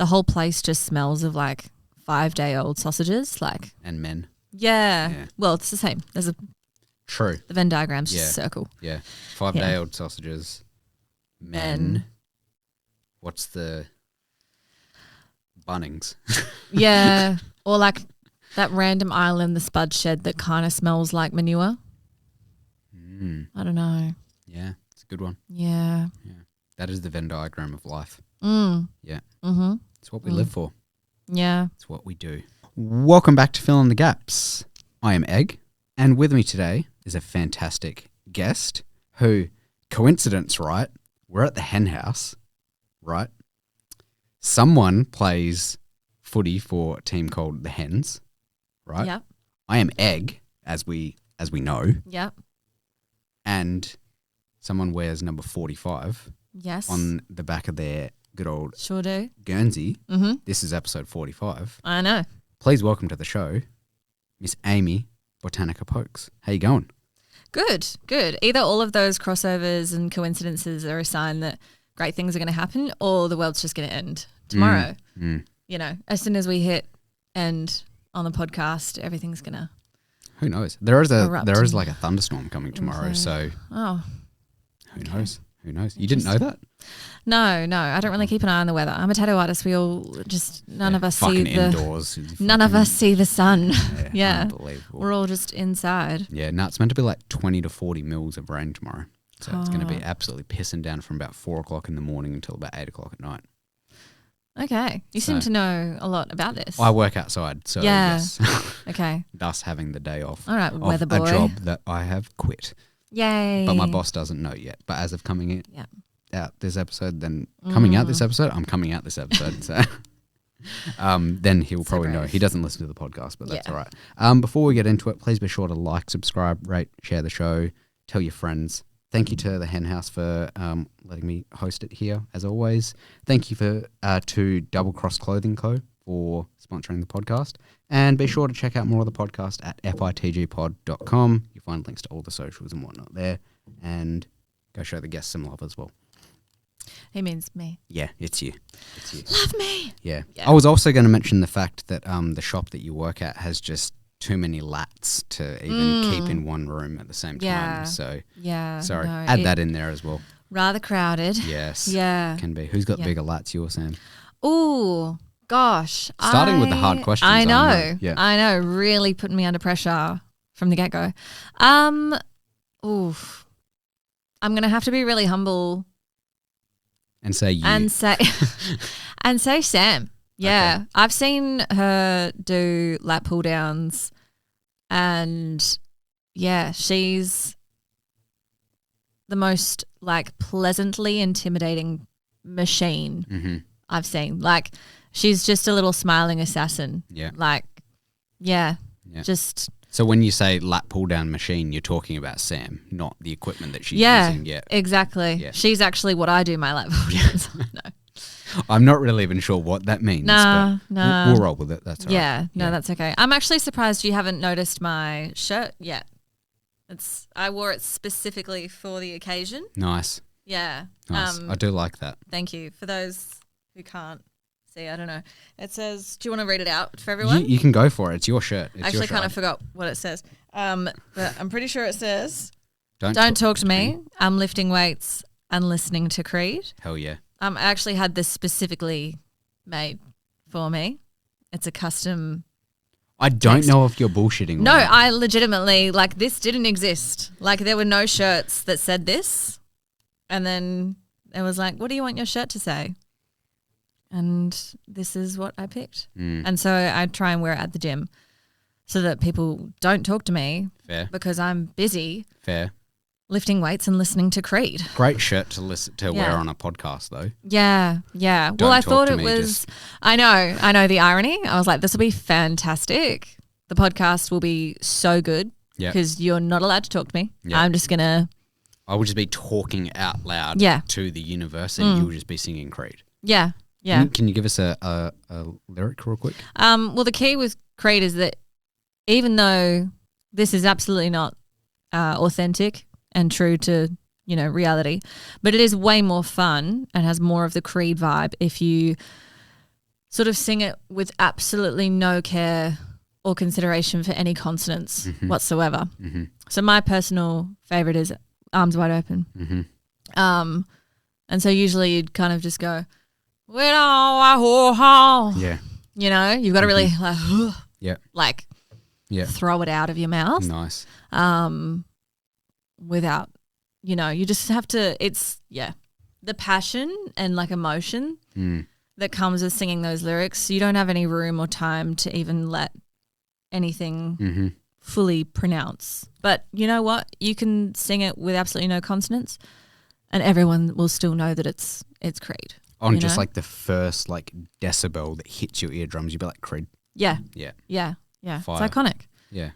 the whole place just smells of like 5-day-old sausages, like and men. Yeah. Well, it's the same. There's a true. The Venn diagram's just a circle. Yeah, 5-day-old sausages, men. What's the Bunnings? Yeah, or like that random island, the spud shed that kind of smells like manure. I don't know. Yeah, it's a good one. Yeah. That is the Venn diagram of life. Yeah. It's what we live for. Yeah. It's what we do. Welcome back to Fill in the Gaps. I am Egg, and with me today is a fantastic guest who, coincidence, right? We're at the hen house, right? Someone plays footy for a team called the Hens, right? Yep. I am Egg, as we know. Yep. And someone wears number 45 on the back of their good old sure do Guernsey. This is episode 45. I know. Please welcome to the show, Miss Amy Botanica Pokes. How you going? Good. Either all of those crossovers and coincidences are a sign that great things are going to happen, or the world's just going to end tomorrow. You know, as soon as we hit end on the podcast, everything's going to. Who knows? There is like a thunderstorm coming tomorrow, so who knows? Who knows? You didn't know that? No, I don't really keep an eye on the weather. I'm a tattoo artist. We all just none of us see the indoors. None of us see the sun. Yeah, unbelievable. We're all just inside. Yeah, no, it's meant to be like 20 to 40 mils of rain tomorrow, so it's going to be absolutely pissing down from about 4 o'clock in the morning until about 8 o'clock at night. Okay, you seem to know a lot about this. I work outside, so yes. Okay. Thus having the day off. All right, weather boy. A job that I have quit. Yay! But my boss doesn't know yet. But as of coming out this episode, then coming out this episode, I'm coming out this episode. So then he'll probably know. He doesn't listen to the podcast, but that's all right. Before we get into it, please be sure to like, subscribe, rate, share the show, tell your friends. Thank you to the Hen House for letting me host it here, as always. Thank you to Double Cross Clothing Co. for sponsoring the podcast. And be sure to check out more of the podcast at fitgpod.com. You'll find links to all the socials and whatnot there. And go show the guests some love as well. He means me. Yeah, it's you. Love me. Yeah. I was also going to mention the fact that the shop that you work at has just too many lats to even keep in one room at the same time. So, sorry, add that in there as well. Rather crowded. Yes. Yeah. Can be. Who's got bigger lats, you or Sam? Ooh, gosh. Starting with the hard questions. I know. I know. Really putting me under pressure from the get-go. I'm going to have to be really humble. And say you. And say Sam. Yeah, okay. I've seen her do lat pull downs, and she's the most like pleasantly intimidating machine I've seen. Like, she's just a little smiling assassin. Yeah. Like, just. So when you say lat pull down machine, you're talking about Sam, not the equipment that she's using yet. Exactly. Yeah. She's actually what I do my lat pull downs on. No. I'm not really even sure what that means. Nah. We'll roll with it. That's all right. Yeah, that's okay. I'm actually surprised you haven't noticed my shirt yet. I wore it specifically for the occasion. Nice. Yeah. Nice. I do like that. Thank you. For those who can't see, I don't know. It says, do you want to read it out for everyone? You can go for it. It's your shirt. I actually kind of forgot what it says. But I'm pretty sure it says, Don't talk to me. I'm lifting weights and listening to Creed. Hell yeah. I actually had this specifically made for me. It's a custom. I don't know if you're bullshitting. No, I legitimately, like, this didn't exist. Like, there were no shirts that said this. And then it was like, what do you want your shirt to say? And this is what I picked. And so I try and wear it at the gym so that people don't talk to me. Fair. Because I'm busy. Fair. Lifting weights and listening to Creed. Great shirt to wear on a podcast, though. Yeah. Well, I thought it was. I know the irony. I was like, this will be fantastic. The podcast will be so good because you're not allowed to talk to me. Yep. I'm just gonna. I would just be talking out loud to the universe, and you would just be singing Creed. Yeah. Can you give us a lyric real quick? Well, the key with Creed is that even though this is absolutely not authentic and true to, reality, but it is way more fun and has more of the Creed vibe if you sort of sing it with absolutely no care or consideration for any consonants whatsoever. Mm-hmm. So my personal favourite is Arms Wide Open. Mm-hmm. And so usually you'd kind of just go, yeah. You know, you've got to really throw it out of your mouth. Nice. Without, you know, you just have to, the passion and like emotion that comes with singing those lyrics. You don't have any room or time to even let anything fully pronounce. But you know what? You can sing it with absolutely no consonants and everyone will still know that it's Creed. On just like the first like decibel that hits your eardrums, you'd be like, Creed. Yeah. Yeah. Yeah. Yeah. Fire. It's iconic. Yeah.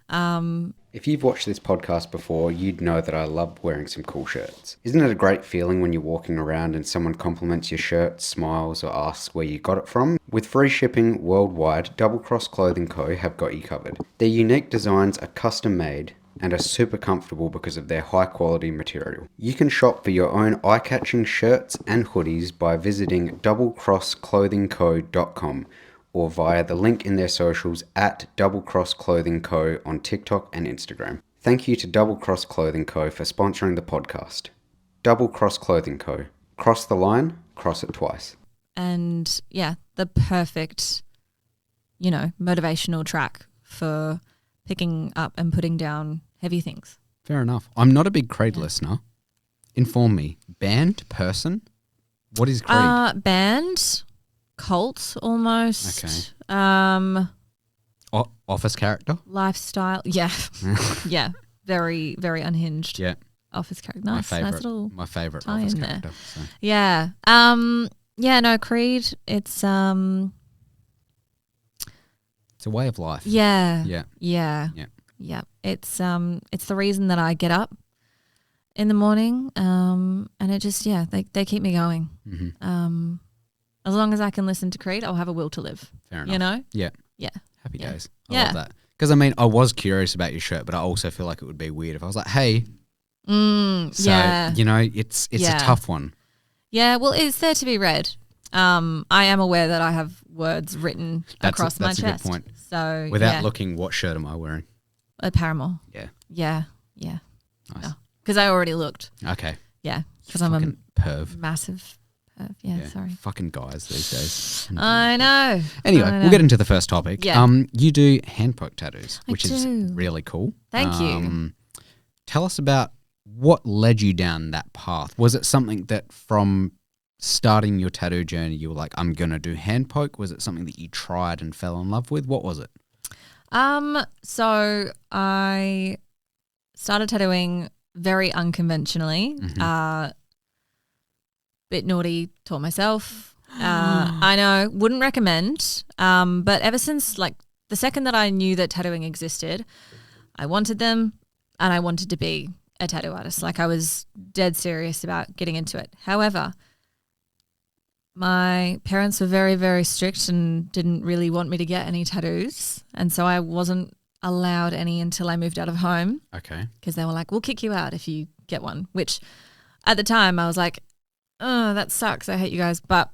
If you've watched this podcast before, you'd know that I love wearing some cool shirts. Isn't it a great feeling when you're walking around and someone compliments your shirt, smiles, or asks where you got it from? With free shipping worldwide, Double Cross Clothing Co. have got you covered. Their unique designs are custom made and are super comfortable because of their high quality material. You can shop for your own eye-catching shirts and hoodies by visiting doublecrossclothingco.com or via the link in their socials at Double Cross Clothing Co. on TikTok and Instagram. Thank you to Double Cross Clothing Co. for sponsoring the podcast. Double Cross Clothing Co. Cross the line, cross it twice. And yeah, the perfect, you know, motivational track for picking up and putting down heavy things. Fair enough. I'm not a big Creed listener. Inform me. Band, person? What is Creed? Band, cult almost. Okay. Office character? Lifestyle. Yeah. Yeah. Very, very unhinged. Yeah. Office character. Nice. My favourite office character. So. Yeah. Yeah, no, Creed, it's a way of life. Yeah. Yeah. Yeah. Yeah. Yeah. It's the reason that I get up in the morning. And it just, they keep me going. Mm-hmm. As long as I can listen to Creed, I'll have a will to live. Fair enough. You know? Yeah. Yeah. Happy days. I love that. Because, I mean, I was curious about your shirt, but I also feel like it would be weird if I was like, hey. You know, it's a tough one. Yeah, well, it's there to be read. I am aware that I have words written across my chest. That's a good point. So, without looking, what shirt am I wearing? A Paramore. Yeah. Yeah. Yeah. Nice. Because I already looked. Okay. Yeah. Because I'm a perv. Massive perv. Yeah, sorry. Fucking guys these days. I know. Anyway, we'll get into the first topic. Yeah. You do handpoke tattoos, which is really cool. Thank you. Tell us about what led you down that path. Was it something that from starting your tattoo journey, you were like, I'm going to do handpoke? Was it something that you tried and fell in love with? What was it? So I started tattooing very unconventionally. Mm-hmm. Bit naughty, taught myself. I know, wouldn't recommend. But ever since like the second that I knew that tattooing existed, I wanted them and I wanted to be a tattoo artist. Like I was dead serious about getting into it. However, my parents were very, very strict and didn't really want me to get any tattoos. And so I wasn't allowed any until I moved out of home. Okay. Because they were like, we'll kick you out if you get one, which at the time I was like, oh, that sucks. I hate you guys. But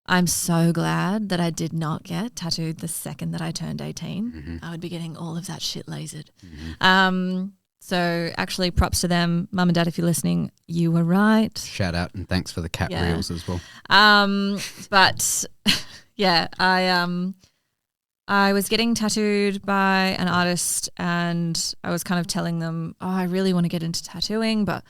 I'm so glad that I did not get tattooed the second that I turned 18. Mm-hmm. I would be getting all of that shit lasered. Mm-hmm. So actually props to them. Mum and Dad, if you're listening, you were right. Shout out and thanks for the cat reels as well. But yeah, I was getting tattooed by an artist and I was kind of telling them, oh, I really want to get into tattooing, but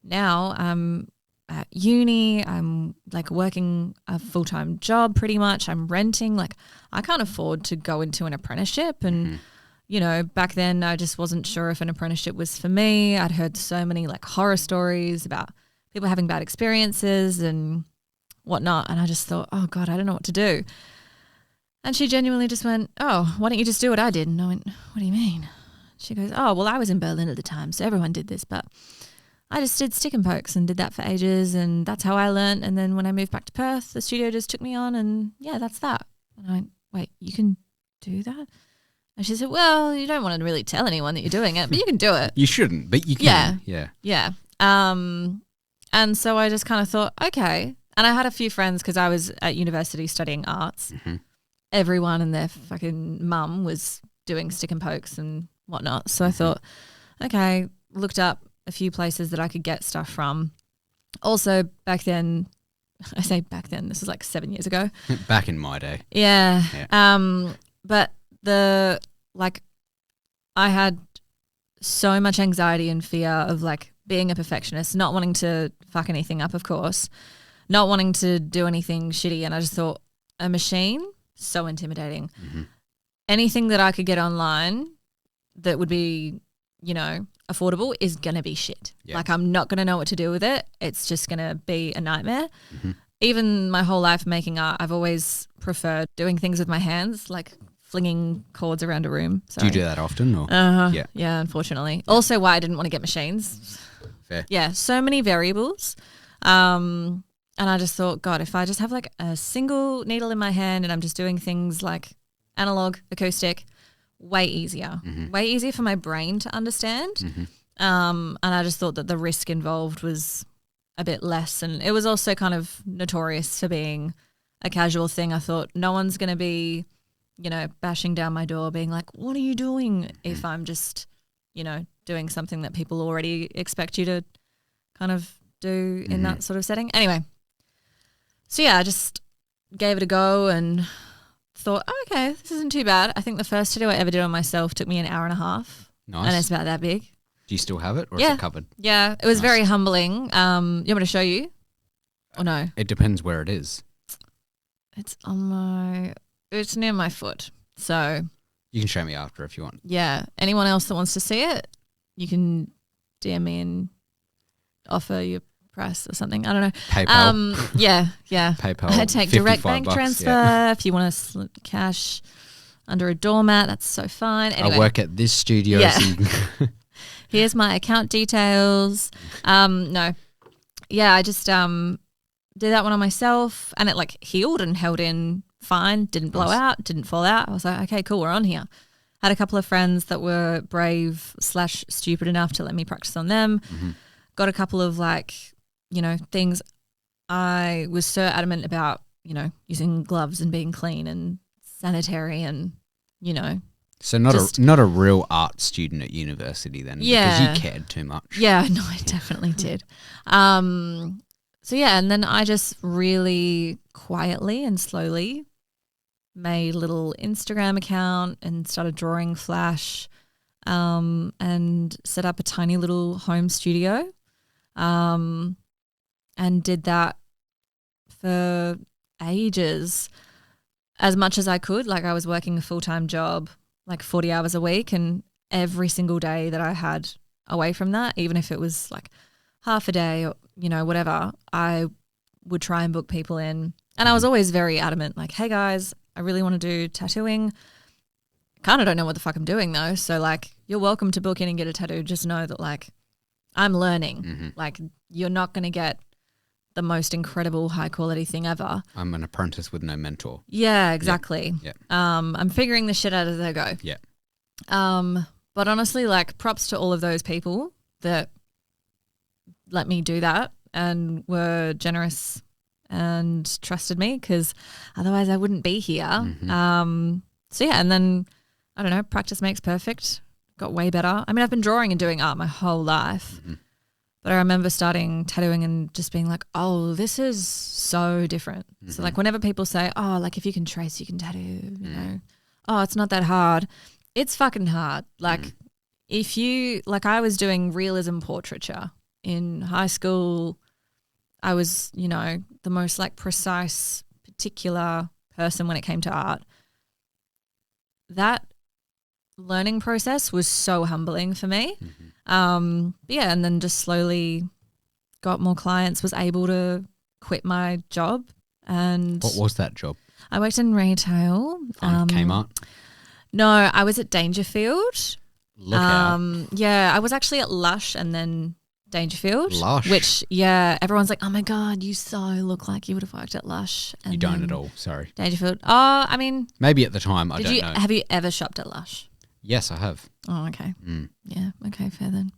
now I'm at uni, I'm like working a full-time job pretty much. I'm renting. Like I can't afford to go into an apprenticeship. And, you know, back then I just wasn't sure if an apprenticeship was for me. I'd heard so many like horror stories about people having bad experiences and whatnot. And I just thought, oh God, I don't know what to do. And she genuinely just went, oh, why don't you just do what I did? And I went, what do you mean? She goes, oh, well, I was in Berlin at the time, so everyone did this, but I just did stick and pokes and did that for ages, and that's how I learned. And then when I moved back to Perth, the studio just took me on, and yeah, that's that. And I went, wait, you can do that? And she said, well, you don't want to really tell anyone that you're doing it, but you can do it. You shouldn't, but you can. Yeah. And so I just kind of thought, okay. And I had a few friends because I was at university studying arts. Everyone and their fucking mum was doing stick and pokes and whatnot. So I thought, okay, looked up a few places that I could get stuff from. Also back then, I say back then, this is like 7 years ago. Back in my day. Yeah. But I had so much anxiety and fear of like being a perfectionist, not wanting to fuck anything up, of course, not wanting to do anything shitty. And I just thought a machine, so intimidating. Anything that I could get online that would be, you know, affordable is going to be shit. Yeah. Like I'm not going to know what to do with it. It's just going to be a nightmare. Even my whole life making art, I've always preferred doing things with my hands, like flinging cords around a room. Sorry. Do you do that often? Or? Yeah, unfortunately. Yeah. Also why I didn't want to get machines. Fair. Yeah, so many variables. And I just thought, God, if I just have like a single needle in my hand and I'm just doing things like analog, acoustic, way easier. Way easier for my brain to understand. And I just thought that the risk involved was a bit less. And it was also kind of notorious for being a casual thing. I thought no one's going to be, you know, bashing down my door being like, what are you doing? If I'm just, you know, doing something that people already expect you to kind of do in that sort of setting. Anyway, so yeah, I just gave it a go and thought, oh, okay, this isn't too bad. I think the first tattoo I ever did on myself took me an hour and a half. Nice. And it's about that big. Do you still have it or is it covered? Yeah, it was very humbling. You want me to show you or no? It depends where it is. It's near my foot. So you can show me after if you want. Yeah. Anyone else that wants to see it, you can DM me and offer your price or something. I don't know. PayPal. Yeah. PayPal. I take direct bank transfer if you want to slip cash under a doormat. That's so fine. Anyway. I work at this studio. Yeah. So you can Here's my account details. No. Yeah, I just did that one on myself and it like healed and held in fine, didn't blow out, didn't fall out. I was like, okay, cool, we're on here. Had a couple of friends that were brave / stupid enough to let me practice on them. Got a couple of like, you know, things. I was so adamant about, you know, using gloves and being clean and sanitary and, you know. So not a real art student at university then, because you cared too much. Yeah, no, I definitely did. So yeah, and then I just really quietly and slowly made a little Instagram account and started drawing Flash and set up a tiny little home studio and did that for ages, as much as I could. Like I was working a full-time job, like 40 hours a week, and every single day that I had away from that, even if it was like half a day or, you know, whatever, I would try and book people in. And I was always very adamant, like, hey guys, I really want to do tattooing. Kind of don't know what the fuck I'm doing though. So like, you're welcome to book in and get a tattoo. Just know that like I'm learning. Like you're not going to get the most incredible high quality thing ever. I'm an apprentice with no mentor. Yeah, exactly. Yeah. I'm figuring the shit out as I go. Yeah. But honestly, like props to all of those people that let me do that and were generous and trusted me, because otherwise I wouldn't be here. So yeah, and then I don't know, practice makes perfect. Got way better. I mean, I've been drawing and doing art my whole life. But I remember starting tattooing and just being like, oh, this is so different. So like whenever people say, oh, like if you can trace, you can tattoo, you know, oh, it's not that hard. It's fucking hard. Like if you, like I was doing realism portraiture in high school. I was, you know, the most like precise, particular person when it came to art. That learning process was so humbling for me. Yeah, and then just slowly got more clients, was able to quit my job. And what was that job? I worked in retail. Kmart? No, I was at Dangerfield. Look out. Yeah, I was actually at Lush and then Dangerfield. Lush? Which, yeah, everyone's like, oh my God, you so look like you would have worked at Lush. And you don't at all, sorry. Dangerfield. Oh, I mean. Maybe at the time, I don't know. Have you ever shopped at Lush? Yes, I have. Oh, okay. Yeah, okay, fair then.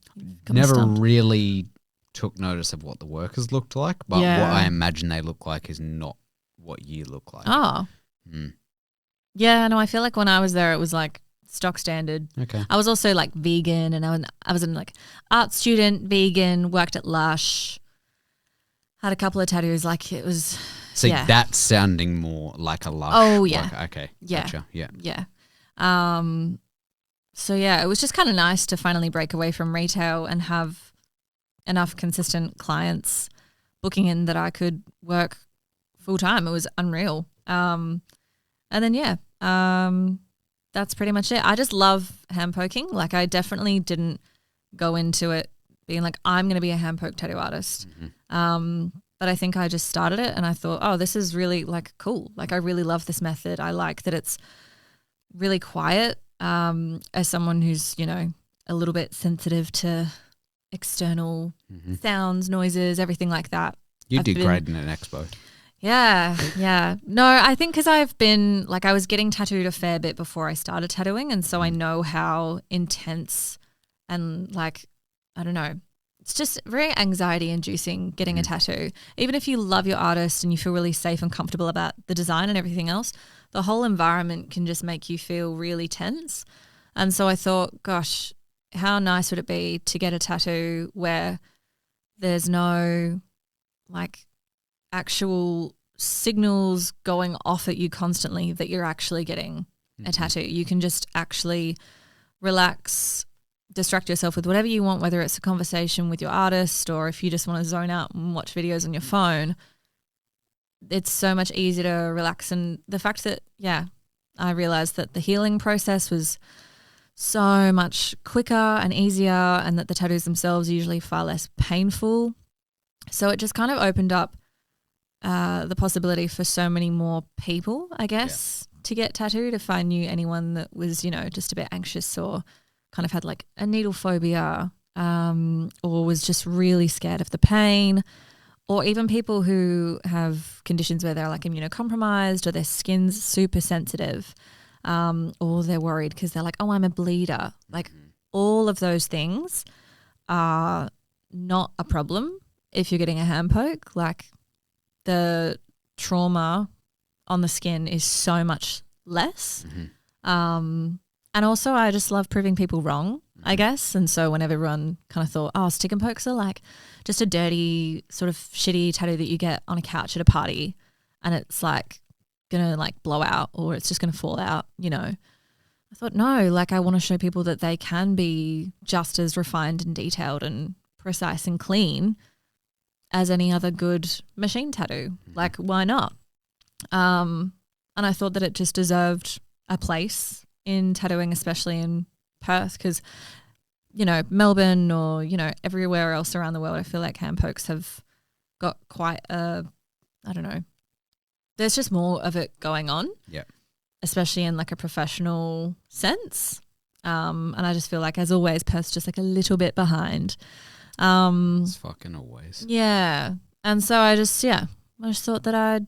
Never really took notice of what the workers looked like, but what I imagine they look like is not what you look like. Oh. Yeah, no, I feel like when I was there it was like stock standard. Okay. I was also like vegan, and I was in like art student, vegan, worked at Lush, had a couple of tattoos. Like it was. See, that's sounding more like a Lush. Oh yeah. Worker. Okay. Yeah. Gotcha. Yeah. Yeah. So yeah, it was just kind of nice to finally break away from retail and have enough consistent clients booking in that I could work full time. It was unreal. And then that's pretty much it. I just love hand poking. Like I definitely didn't go into it being like, I'm going to be a hand poke tattoo artist. But I think I just started it and I thought, oh, this is really like cool. Like I really love this method. I like that it's really quiet. As someone who's, you know, a little bit sensitive to external sounds, noises, everything like that. You did great in an expo. Yeah. No, I think because I've been like I was getting tattooed a fair bit before I started tattooing, and so I know how intense and like I don't know. It's just very anxiety inducing getting a tattoo. Even if you love your artist and you feel really safe and comfortable about the design and everything else, the whole environment can just make you feel really tense. And so I thought, gosh, how nice would it be to get a tattoo where there's no like actual signals going off at you constantly that you're actually getting a tattoo. You can just actually relax, distract yourself with whatever you want, whether it's a conversation with your artist or if you just want to zone out and watch videos on your phone. It's so much easier to relax. And the fact that, I realized that the healing process was so much quicker and easier, and that the tattoos themselves are usually far less painful. So it just kind of opened up the possibility for so many more people, I guess, to get tattooed. If I knew anyone that was, you know, just a bit anxious or kind of had like a needle phobia or was just really scared of the pain, or even people who have conditions where they're like immunocompromised or their skin's super sensitive, or they're worried because they're like, oh, I'm a bleeder. Like all of those things are not a problem if you're getting a hand poke. Like the trauma on the skin is so much less. And also I just love proving people wrong, I guess. And so when everyone kind of thought, oh, stick and pokes are like just a dirty sort of shitty tattoo that you get on a couch at a party and it's like going to like blow out or it's just going to fall out, you know. I thought, no, like I want to show people that they can be just as refined and detailed and precise and clean as any other good machine tattoo. Like why not? And I thought that it just deserved a place in tattooing, especially in Perth, because, you know, Melbourne or, you know, everywhere else around the world, I feel like hand pokes have got quite a, I don't know, there's just more of it going on. Yeah. Especially in like a professional sense. And I just feel like, as always, Perth's just like a little bit behind. It's fucking always. Yeah. And so I just thought that I'd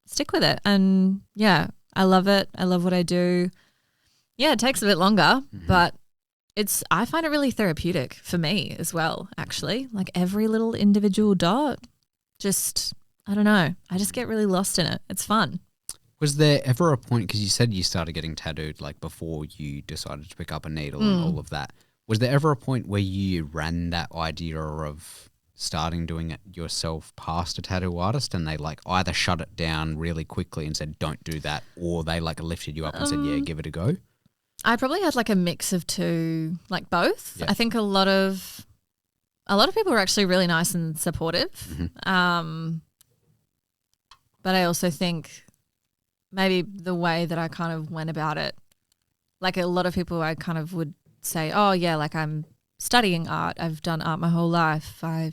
stick with it. And I love it. I love what I do. Yeah, it takes a bit longer, but I find it really therapeutic for me as well, actually. Like every little individual dot, just, I don't know, I just get really lost in it. It's fun. Was there ever a point, because you said you started getting tattooed like before you decided to pick up a needle and all of that. Was there ever a point where you ran that idea of starting doing it yourself past a tattoo artist and they like either shut it down really quickly and said, don't do that, or they like lifted you up and said, yeah, give it a go? I probably had like a mix of two, like both. Yeah. I think a lot of people were actually really nice and supportive. But I also think maybe the way that I kind of went about it, like a lot of people I kind of would say, oh yeah, like I'm studying art. I've done art my whole life. I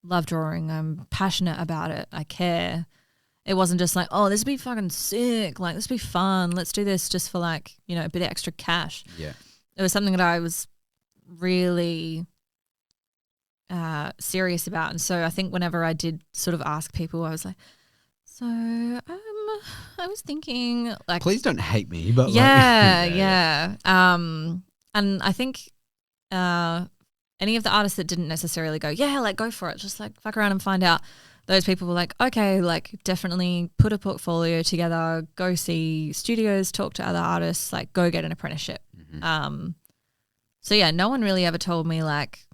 love drawing. I'm passionate about it. I care. It wasn't just like, oh, this would be fucking sick. Like, this would be fun. Let's do this just for like, you know, a bit of extra cash. Yeah. It was something that I was really serious about. And so I think whenever I did sort of ask people, I was like, so I was thinking like. Please don't hate me. But yeah. And I think any of the artists that didn't necessarily go, yeah, like go for it, just like fuck around and find out. Those people were like, okay, like definitely put a portfolio together, go see studios, talk to other artists, like go get an apprenticeship. So yeah, no one really ever told me like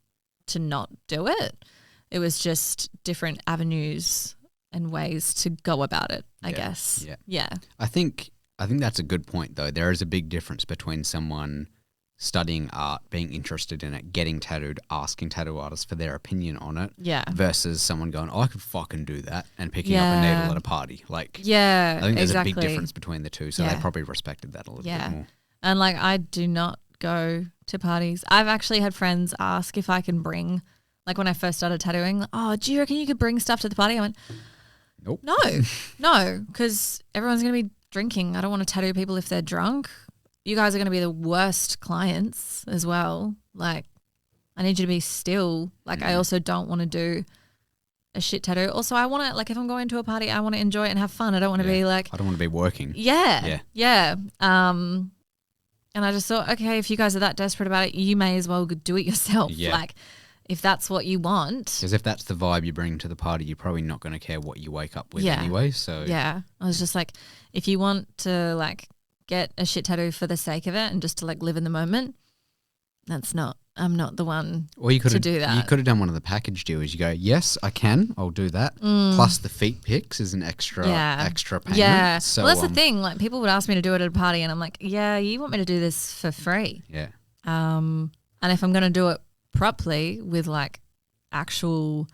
to not do it. It was just different avenues and ways to go about it, I guess. Yeah. I think that's a good point though. There is a big difference between someone studying art, being interested in it, getting tattooed, asking tattoo artists for their opinion on it, versus someone going, oh, I could fucking do that, and picking up a needle at a party. Like, I think there's a big difference between the two, so they probably respected that a little bit more. And like, I do not go to parties. I've actually had friends ask if I can bring, like when I first started tattooing, oh, do you reckon you could bring stuff to the party? I went, nope. No, because everyone's going to be drinking. I don't want to tattoo people if they're drunk. You guys are going to be the worst clients as well. Like, I need you to be still. Like, I also don't want to do a shit tattoo. Also, I want to, like, if I'm going to a party, I want to enjoy it and have fun. I don't want to be like. I don't want to be working. Yeah. And I just thought, okay, if you guys are that desperate about it, you may as well do it yourself. Yeah. Like, if that's what you want. Because if that's the vibe you bring to the party, you're probably not going to care what you wake up with anyway. So yeah, I was just like, if you want to, like, get a shit tattoo for the sake of it and just to like live in the moment, I'm not the one to do that. You could have done one of the package deals. You go, yes, I can, I'll do that. Plus the feet pics is an extra payment. Yeah. So, well, that's the thing. Like, people would ask me to do it at a party and I'm like, yeah, you want me to do this for free. Yeah. And if I'm going to do it properly with like actual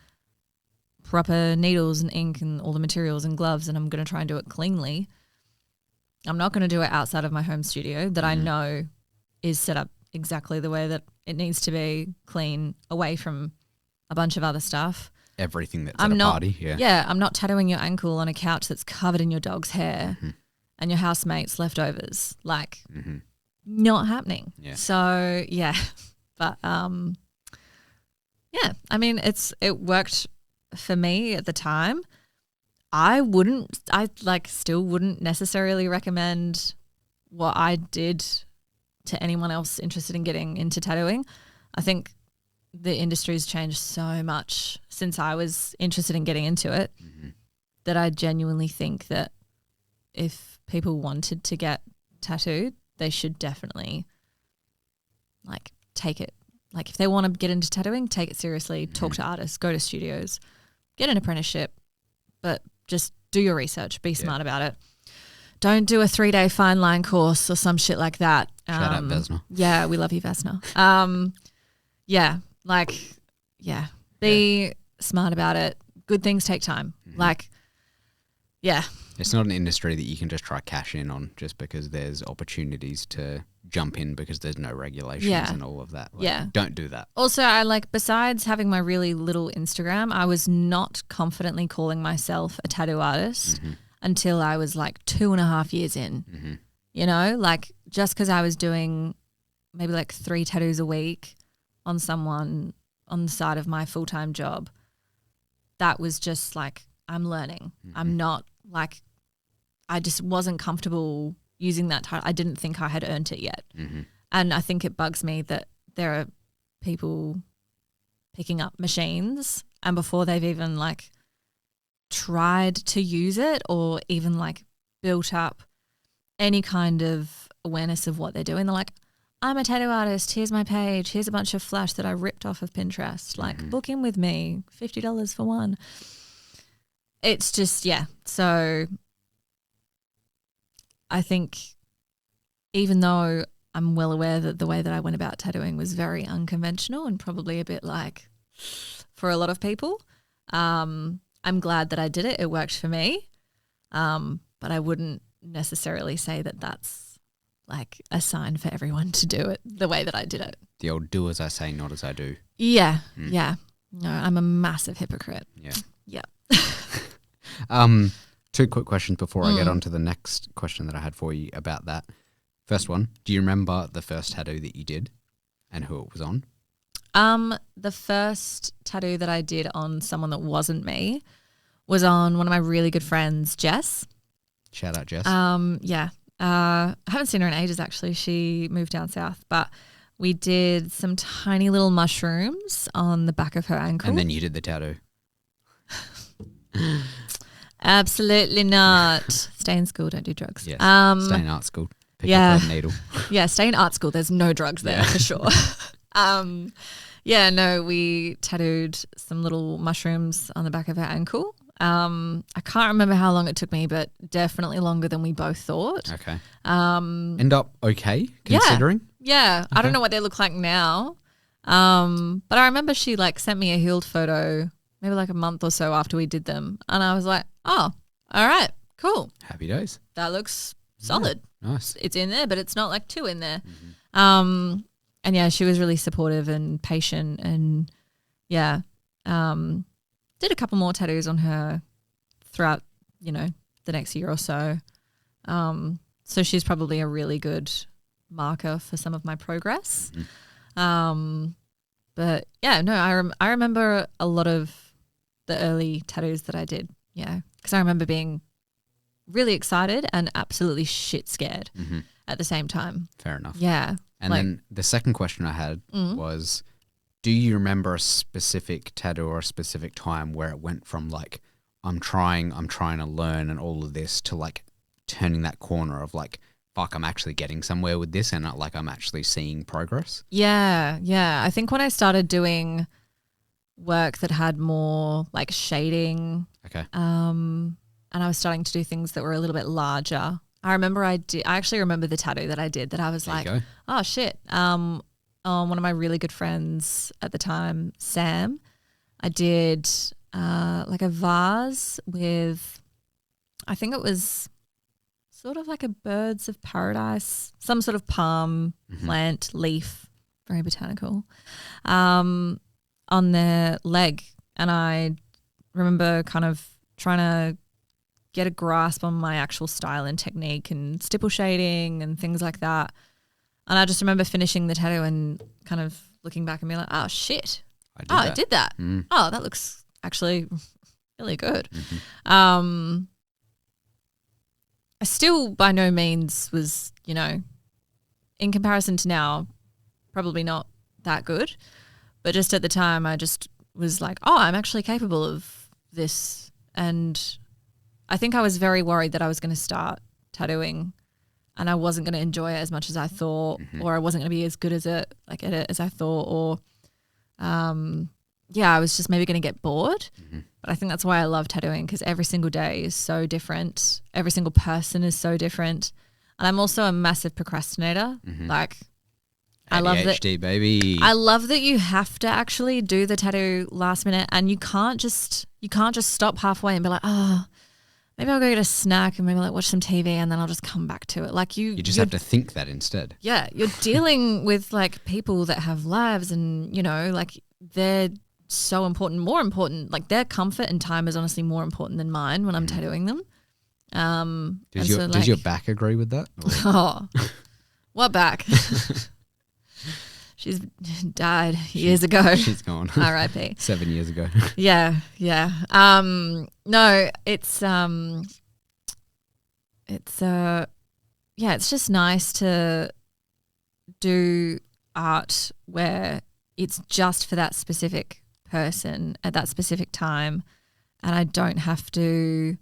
proper needles and ink and all the materials and gloves, and I'm going to try and do it cleanly, I'm not going to do it outside of my home studio that I know is set up exactly the way that it needs to be, clean, away from a bunch of other stuff. Everything that's at a party, Yeah, I'm not tattooing your ankle on a couch that's covered in your dog's hair and your housemate's leftovers. Like, not happening. Yeah. So, yeah. But, yeah, I mean, it worked for me at the time. I still wouldn't necessarily recommend what I did to anyone else interested in getting into tattooing. I think the industry's changed so much since I was interested in getting into it that I genuinely think that if people wanted to get tattooed, they should definitely like take it. Like, if they want to get into tattooing, take it seriously, talk to artists, go to studios, get an apprenticeship, but just do your research, be smart about it. Don't do a 3-day fine line course or some shit like that. Shout out Vesna. Yeah, we love you, Vesna. Be smart about it. Good things take time. Like, yeah. It's not an industry that you can just try cash in on just because there's opportunities to jump in because there's no regulations and all of that. Like, don't do that. Also, besides having my really little Instagram, I was not confidently calling myself a tattoo artist until I was like 2.5 years in. You know, like, just because I was doing maybe like 3 tattoos a week on someone on the side of my full-time job, that was just like, I'm learning. I'm not like, I just wasn't comfortable using that title. I didn't think I had earned it yet. And I think it bugs me that there are people picking up machines and before they've even like tried to use it or even like built up any kind of awareness of what they're doing, they're like, I'm a tattoo artist, here's my page, here's a bunch of flash that I ripped off of Pinterest, like book in with me, $50 for one. It's just, so I think even though I'm well aware that the way that I went about tattooing was very unconventional and probably a bit like for a lot of people, I'm glad that I did it. It worked for me, but I wouldn't necessarily say that that's like a sign for everyone to do it the way that I did it. The old do as I say, not as I do. Yeah, yeah. No, I'm a massive hypocrite. Yeah. Yeah. 2 quick questions before I get on to the next question that I had for you about that. First one, do you remember the first tattoo that you did and who it was on? The first tattoo that I did on someone that wasn't me was on one of my really good friends, Jess. Shout out, Jess. Yeah. I haven't seen her in ages, actually. She moved down south, but We did some tiny little mushrooms on the back of her ankle. And then you did the tattoo. Absolutely not. Stay in school, don't do drugs. Yes. Stay in art school. Pick yeah. up a needle. Yeah, stay in art school. There's no drugs there for sure. We tattooed some little mushrooms on the back of her ankle. I can't remember how long it took me, but definitely longer than we both thought. Okay. End up okay, considering? Yeah. Okay. I don't know what they look like now. But I remember she like sent me a healed photo maybe like a month or so after we did them. And I was like, oh, all right, cool. Happy days. That looks solid. Yeah, nice. It's in there, but it's not like too in there. Mm-hmm. And yeah, she was really supportive and patient and did a couple more tattoos on her throughout, the next year or so. So she's probably a really good marker for some of my progress. Mm-hmm. But yeah, no, I remember a lot of the early tattoos that I did. Yeah, because I remember being really excited and absolutely shit scared at the same time. Fair enough. Yeah. And then the second question I had was, do you remember a specific tattoo or a specific time where it went from like, I'm trying to learn and all of this to like turning that corner of like, fuck, I'm actually getting somewhere with this and like I'm actually seeing progress? Yeah. I think when I started doing work that had more like shading, and I was starting to do things that were a little bit larger. I actually remember the tattoo that I did that I was like, oh shit. One of my really good friends at the time, Sam, I did like a vase with, I think it was sort of like a birds of paradise, some sort of palm plant leaf, very botanical, on their leg. And I remember kind of trying to get a grasp on my actual style and technique and stipple shading and things like that. And I just remember finishing the tattoo and kind of looking back and being like, oh, shit. I did that. Mm. Oh, that looks actually really good. Mm-hmm. I still by no means was, in comparison to now, probably not that good. But just at the time, I just was like, oh, I'm actually capable of this. And I think I was very worried that I was going to start tattooing and I wasn't going to enjoy it as much as I thought, or I wasn't going to be as good as at it as I thought, or I was just maybe going to get bored. But I think that's why I love tattooing, because every single day is so different. Every single person is so different. And I'm also a massive procrastinator. Like, I love that, baby. I love that you have to actually do the tattoo last minute, and you can't just stop halfway and be like, oh, maybe I'll go get a snack and maybe like watch some TV and then I'll just come back to it. Like you just have to think that instead. Yeah, you're dealing with like people that have lives, and like they're so important, more important. Like their comfort and time is honestly more important than mine when I'm tattooing them. Does your back agree with that? Oh, what back? She's died years ago. She's gone. R.I.P. 7 years ago. Yeah. No, it's just nice to do art where it's just for that specific person at that specific time, and I don't have to,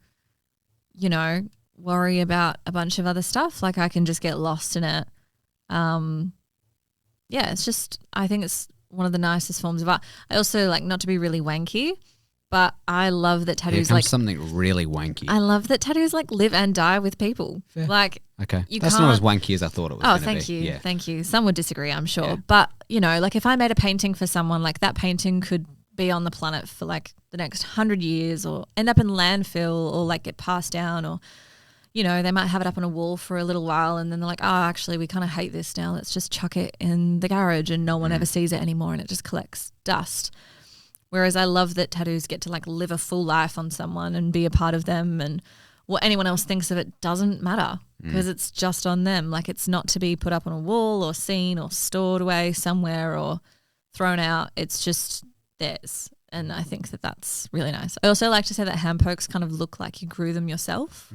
worry about a bunch of other stuff. Like I can just get lost in it. It's just, I think it's one of the nicest forms of art. I also like, not to be really wanky, but I love that tattoos Here comes something really wanky. I love that tattoos like live and die with people. Fair. Like, okay, that's not as wanky as I thought it was. Oh, thank you, thank you. Some would disagree, I'm sure, but like if I made a painting for someone, like that painting could be on the planet for like the next 100 years, or end up in landfill, or like get passed down, or they might have it up on a wall for a little while and then they're like, oh, actually, we kind of hate this now. Let's just chuck it in the garage and no one ever sees it anymore and it just collects dust. Whereas I love that tattoos get to like live a full life on someone and be a part of them, and what anyone else thinks of it doesn't matter because it's just on them. Like it's not to be put up on a wall or seen or stored away somewhere or thrown out. It's just theirs. And I think that that's really nice. I also like to say that handpokes kind of look like you grew them yourself.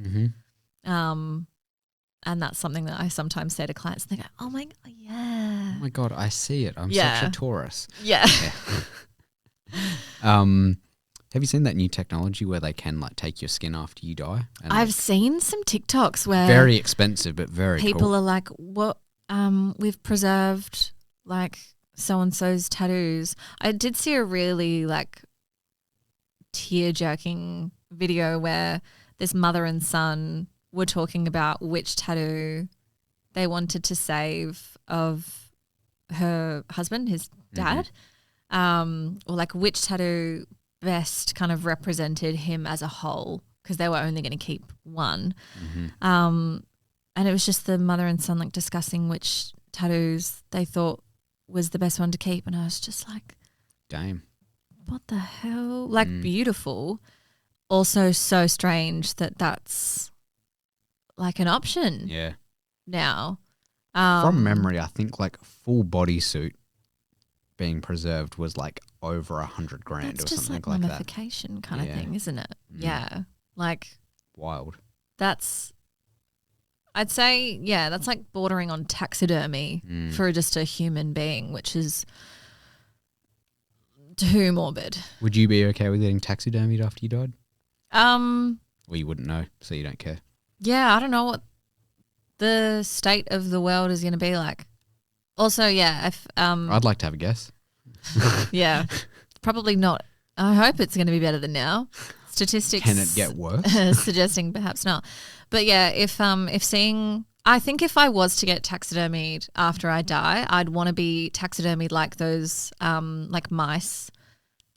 And that's something that I sometimes say to clients. They go, oh my God, yeah. Oh my God, I see it. I'm such a Taurus. Yeah. Have you seen that new technology where they can like take your skin after you die? And I've seen some TikToks where very expensive, but very people cool. are like, "What? We've preserved like so and so's tattoos." I did see a really like tear-jerking video where this mother and son were talking about which tattoo they wanted to save of her husband, his dad, or like which tattoo best kind of represented him as a whole, because they were only going to keep one. And it was just the mother and son like discussing which tattoos they thought was the best one to keep, and I was just like, damn, what the hell? Like beautiful, also so strange that that's like an option now. From memory, I think like full bodysuit being preserved was like over $100,000 or something like that. Mummification kind of thing, isn't it? Yeah, like wild. I'd say, that's like bordering on taxidermy for just a human being, which is too morbid. Would you be okay with getting taxidermied after you died? Well, you wouldn't know, so you don't care. Yeah, I don't know what the state of the world is going to be like. Also, if I'd like to have a guess. Yeah, probably not. I hope it's going to be better than now. Statistics can it get worse? Suggesting perhaps not. But yeah, I think if I was to get taxidermied after I die, I'd want to be taxidermied like those like mice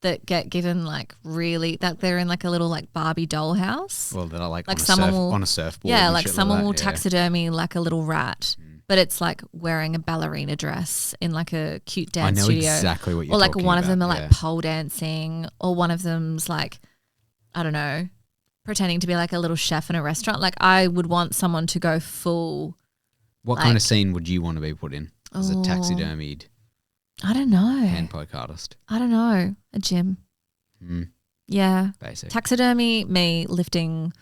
that get given like really that they're in like a little like Barbie doll house. Well, that are like on a surfboard. Yeah, like someone will taxidermy like a little rat. But it's like wearing a ballerina dress in like a cute dance studio. I know exactly what you're talking about. talking Or like one about, of them are like pole dancing, or one of them's like, I don't know, pretending to be like a little chef in a restaurant. Like I would want someone to go full. What kind of scene would you want to be put in as a taxidermied? I don't know. Handpoke artist. I don't know. A gym. Yeah. Basic. Taxidermy me lifting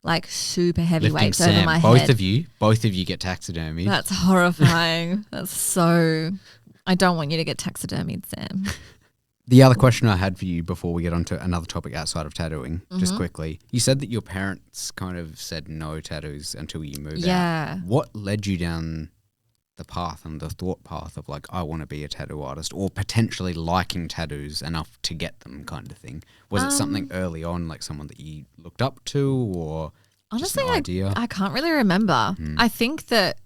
like super heavy weights over my both head. Both of you get taxidermied. That's horrifying. That's so. I don't want you to get taxidermied, Sam. The other question I had for you before we get on to another topic outside of tattooing, just quickly, you said that your parents kind of said no tattoos until you moved out. Yeah. What led you down the path and the thought path of like, I want to be a tattoo artist, or potentially liking tattoos enough to get them kind of thing? Was it something early on, like someone that you looked up to, or honestly, just an idea? I can't really remember. I think that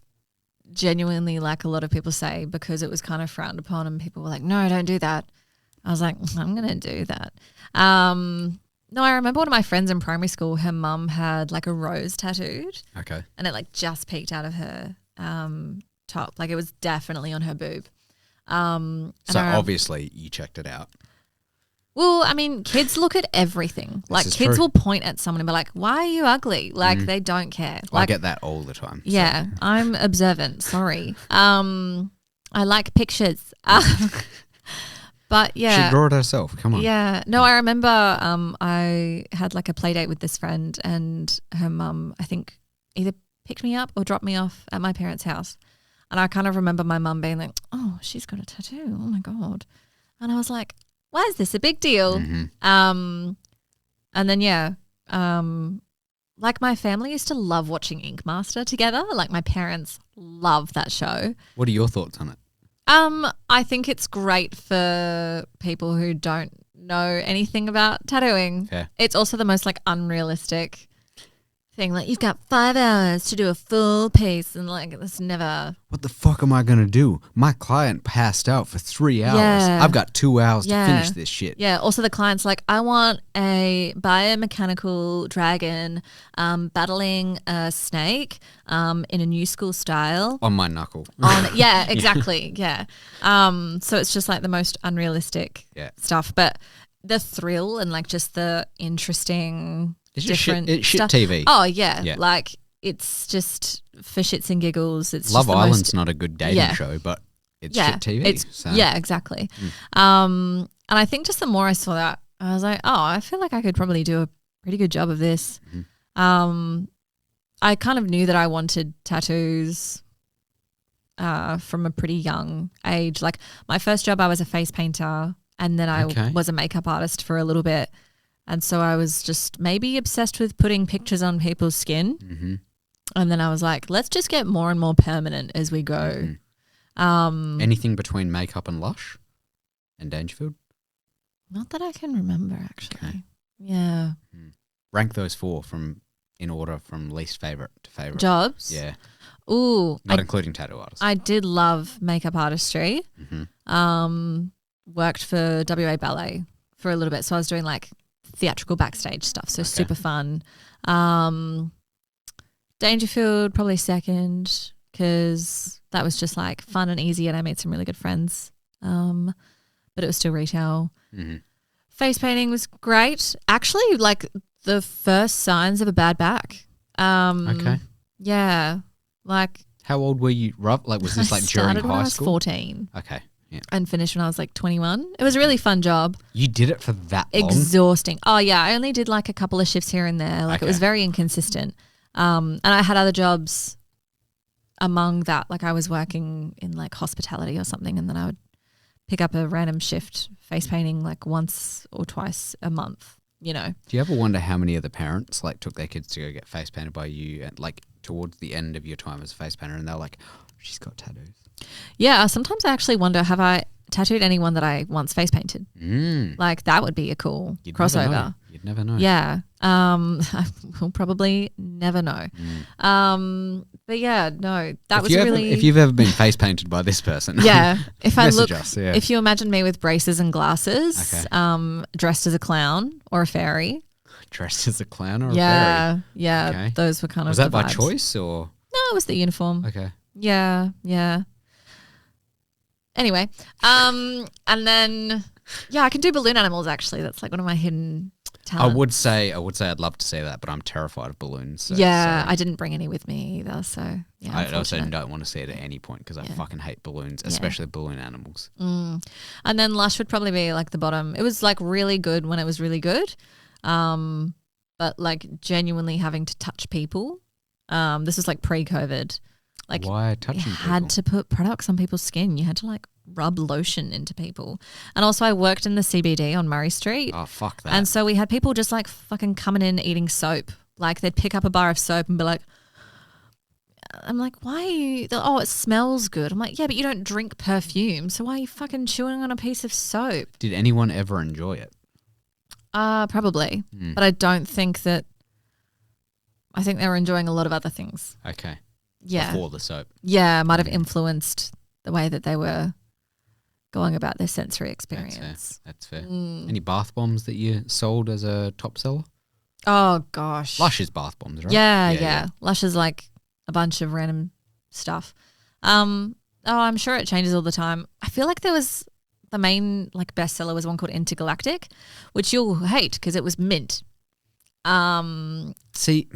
genuinely, like a lot of people say, because it was kind of frowned upon and people were like, no, don't do that. I was like, I'm going to do that. No, I remember one of my friends in primary school, her mum had like a rose tattooed. Okay. And it like just peeked out of her top. Like it was definitely on her boob. So obviously you checked it out. Well, I mean, kids look at everything. Like kids will point at someone and be like, why are you ugly? Like they don't care. Well, like, I get that all the time. Yeah, so. I'm observant. Sorry. I like pictures. But yeah. She drew it herself. Come on. Yeah. No, I remember I had like a play date with this friend, and her mum, I think, either picked me up or dropped me off at my parents' house. And I kind of remember my mum being like, oh, she's got a tattoo. Oh my God. And I was like, why is this a big deal? And then, like my family used to love watching Ink Master together. Like my parents love that show. What are your thoughts on it? I think it's great for people who don't know anything about tattooing. Yeah. It's also the most like unrealistic thing. Like you've got 5 hours to do a full piece, and like it's never. What the fuck am I gonna do? My client passed out for 3 hours. Yeah. I've got 2 hours to finish this shit. Yeah. Also, the client's like, I want a biomechanical dragon battling a snake in a new school style on my knuckle. Yeah, exactly. Yeah. So it's just like the most unrealistic stuff, but the thrill and like just the interesting. It's different shit, stuff. TV. Oh yeah, like it's just for shits and giggles. It's Love just Island's not a good dating show, but it's shit TV. Yeah, exactly. And I think just the more I saw that, I was like, oh, I feel like I could probably do a pretty good job of this. I kind of knew that I wanted tattoos from a pretty young age. Like my first job, I was a face painter, and then I was a makeup artist for a little bit. And so I was just maybe obsessed with putting pictures on people's skin. Mm-hmm. And then I was like, let's just get more and more permanent as we go. Mm-hmm. Anything between makeup and Lush and Dangerfield? Not that I can remember, actually. Okay. Yeah. Rank those 4 in order from least favourite to favourite. Jobs? Yeah. Ooh. Not including tattoo artists. I did love makeup artistry. Mm-hmm. Worked for WA Ballet for a little bit. So I was doing like theatrical backstage stuff. So super fun. Dangerfield probably second because that was just like fun and easy, and I made some really good friends. But it was still retail. Mm-hmm. Face painting was great. Actually, like the first signs of a bad back. Yeah. Like, how old were you? Like, was this like during high school? I was 14. Okay. Yeah. And finished when I was like 21. It was a really fun job. You did it for that long? Exhausting. Oh yeah, I only did like a couple of shifts here and there. Like it was very inconsistent. And I had other jobs among that. Like I was working in like hospitality or something, and then I would pick up a random shift face painting like once or twice a month, you know. Do you ever wonder how many of the parents like took their kids to go get face painted by you and like towards the end of your time as a face painter, and they're like, oh, she's got tattoos? Yeah, sometimes I actually wonder, have I tattooed anyone that I once face painted? Like that would be a cool crossover. You'd never know. Yeah. We'll probably never know. But yeah, no, that was really... If you've ever been face painted by this person. Yeah. If I look, us, yeah. If you imagine me with braces and glasses, dressed as a clown or a fairy. Dressed as a clown or a fairy? Yeah. Okay. Those were kind of Was that by vibes. choice or? No, it was the uniform. Okay. Yeah. Anyway, and then I can do balloon animals. Actually, that's like one of my hidden talents. I would say I'd love to see that, but I'm terrified of balloons. So I didn't bring any with me either. So yeah, I also don't want to see it at any point because I fucking hate balloons, especially balloon animals. And then Lush would probably be like the bottom. It was like really good when it was really good, but like genuinely having to touch people. This was like pre-COVID. Like, why touching people? You had to put products on people's skin. You had to like rub lotion into people. And also I worked in the CBD on Murray Street. Oh, fuck that. And so we had people just like fucking coming in eating soap. Like they'd pick up a bar of soap and be like, I'm like, why are you, oh, it smells good. I'm like, yeah, but you don't drink perfume. So why are you fucking chewing on a piece of soap? Did anyone ever enjoy it? Probably. But I don't think that, I think they were enjoying a lot of other things. Okay. Yeah. Before the soap. Yeah, might have influenced the way that they were going about their sensory experience. That's fair. Any bath bombs that you sold as a top seller? Oh, gosh. Lush is bath bombs, right? Yeah. Lush is like a bunch of random stuff. I'm sure it changes all the time. I feel like there was the main like bestseller was one called Intergalactic, which you'll hate because it was mint. See,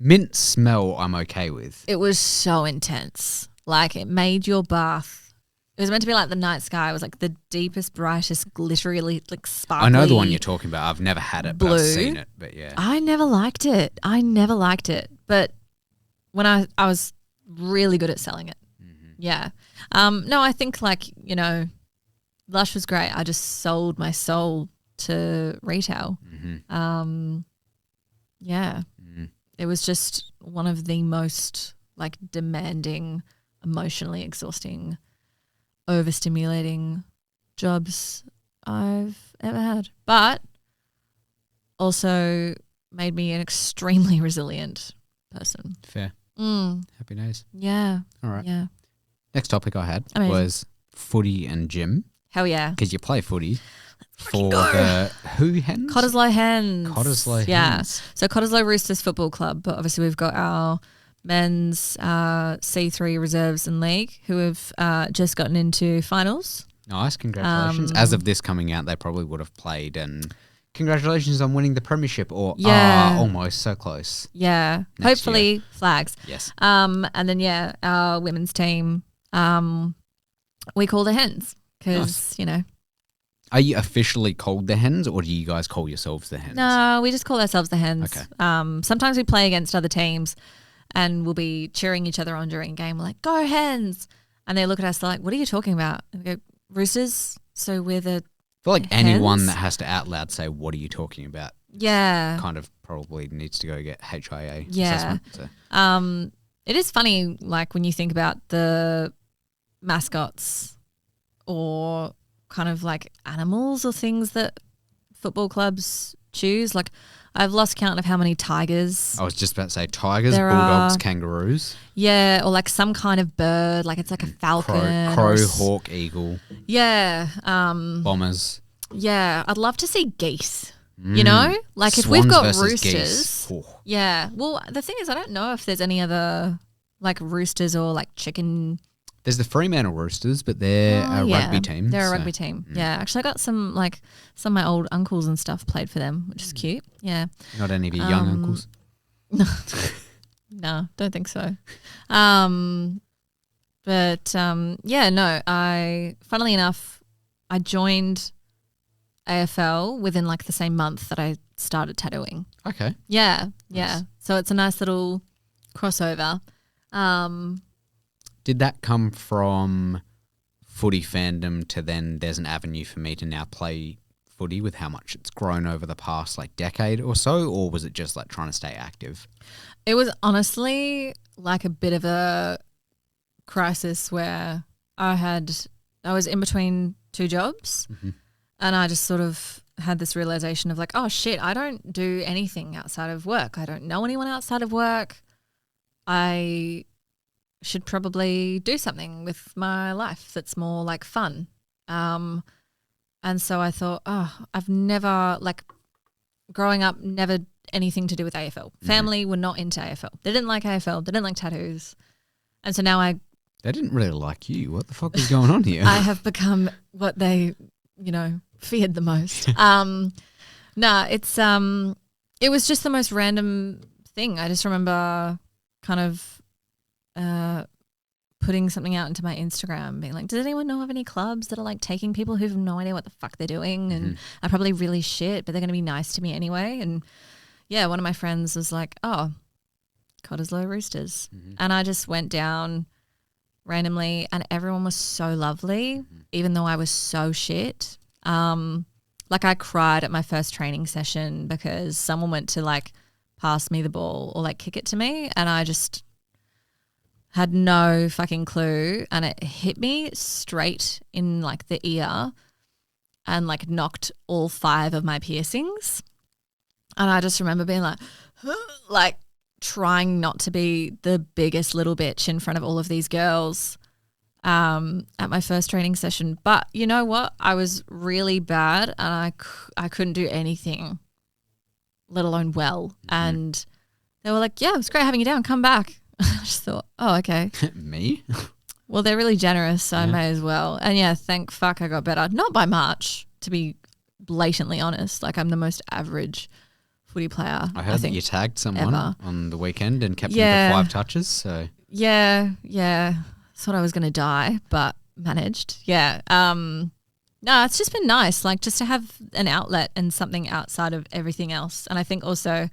mint smell I'm okay with. It was so intense. Like it made your bath. It was meant to be like the night sky. It was like the deepest, brightest, glittery, like sparkly. I know the one you're talking about. I've never had it, blue. but I've seen it. But yeah. I never liked it. But when I was really good at selling it. Mm-hmm. Yeah. No, I think like, you know, Lush was great. I just sold my soul to retail. Mm-hmm. Yeah. Mm-hmm. It was just one of the most like demanding, emotionally exhausting, overstimulating jobs I've ever had. But also made me an extremely resilient person. Fair. Happy days. Yeah. All right. Yeah. Next topic I had Amazing. was footy and gym. Hell yeah. Because you play footy for the who hens? Cottesloe Hens. Cottesloe Yeah. Hens. So Cottesloe Roosters Football Club, but obviously we've got our men's C3 reserves and league who have just gotten into finals. Nice, congratulations. As of this coming out, they probably would have played, and congratulations on winning the premiership, or almost so close. Yeah. Next Hopefully year. flags. Yes. And then our women's team we call the Hens because, you know. Are you officially called the Hens, or do you guys call yourselves the Hens? No, we just call ourselves the Hens. Okay. Sometimes we play against other teams and we'll be cheering each other on during a game. We're like, go Hens. And they look at us like, what are you talking about? And we go, Roosters. So we're the I feel like Hens? anyone that has to out loud say, what are you talking about? Yeah. Kind of probably needs to go get HIA Yeah. assessment. So. It is funny, like when you think about the mascots or kind of like animals or things that football clubs choose. Like I've lost count of how many tigers. I was just about to say tigers, There bulldogs, are. kangaroos. Yeah, or like some kind of bird, like it's like a falcon. Crow, hawk, eagle. Yeah. Bombers. Yeah, I'd love to see geese. You know? Like if we've Swans got versus roosters. geese. Oh. Yeah. Well, the thing is I don't know if there's any other like roosters or like chicken. There's the Fremantle Roosters, but they're a rugby team. They're a rugby team. Yeah. Actually, I got some of my old uncles and stuff played for them, which is cute. Yeah. Not any of your young uncles? No, don't think so. Funnily enough, I joined AFL within like the same month that I started tattooing. Okay. Yeah. Nice. So it's a nice little crossover. Did that come from footy fandom to then there's an avenue for me to now play footy with how much it's grown over the past like decade or so, or was it just like trying to stay active? It was honestly like a bit of a crisis where I was in between two jobs and I just sort of had this realization of like, oh shit, I don't do anything outside of work. I don't know anyone outside of work. I should probably do something with my life that's more like fun. And so I thought, I've never growing up, never anything to do with AFL. Family were not into AFL. They didn't like AFL. They didn't like tattoos. And so now They didn't really like you. What the fuck is going on here? I have become what they, feared the most. It was just the most random thing. I just remember kind of putting something out into my Instagram being like, does anyone know of any clubs that are like taking people who have no idea what the fuck they're doing and are probably really shit, but they're going to be nice to me anyway? And yeah, one of my friends was like, oh, Cottesloe Roosters. And I just went down randomly and everyone was so lovely, even though I was so shit. I cried at my first training session because someone went to like pass me the ball or like kick it to me and I just had no fucking clue and it hit me straight in like the ear and like knocked all 5 of my piercings. And I just remember being like trying not to be the biggest little bitch in front of all of these girls at my first training session. But you know what? I was really bad and I couldn't do anything, let alone well. And they were like, yeah, it was great having you down. Come back. I just thought, oh, okay. Me? Well, they're really generous, so I may as well. And yeah, thank fuck I got better. Not by much, to be blatantly honest. Like I'm the most average footy player. I heard that you tagged someone ever. on the weekend and kept them to 5 touches. So yeah. Thought I was going to die, but managed. Yeah. No, it's just been nice, like just to have an outlet and something outside of everything else. And I think also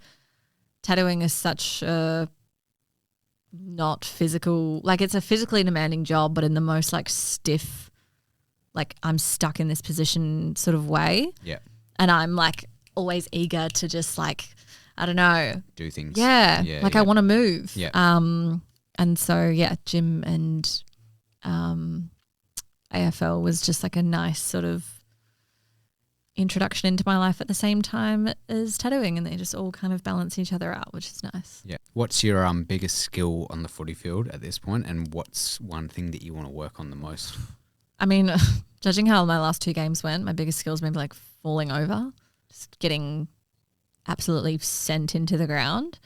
tattooing is such a not physical, like it's a physically demanding job, but in the most like stiff, like I'm stuck in this position sort of way. Yeah. And I'm like always eager to just like, I don't know. Do things. Yeah. I want to move. Yeah. And so, yeah, gym and AFL was just like a nice sort of introduction into my life at the same time as tattooing, and they just all kind of balance each other out, which is nice. Yeah. What's your biggest skill on the footy field at this point, and what's one thing that you want to work on the most? I mean, judging how my last 2 games went, my biggest skill is maybe like falling over, just getting absolutely sent into the ground.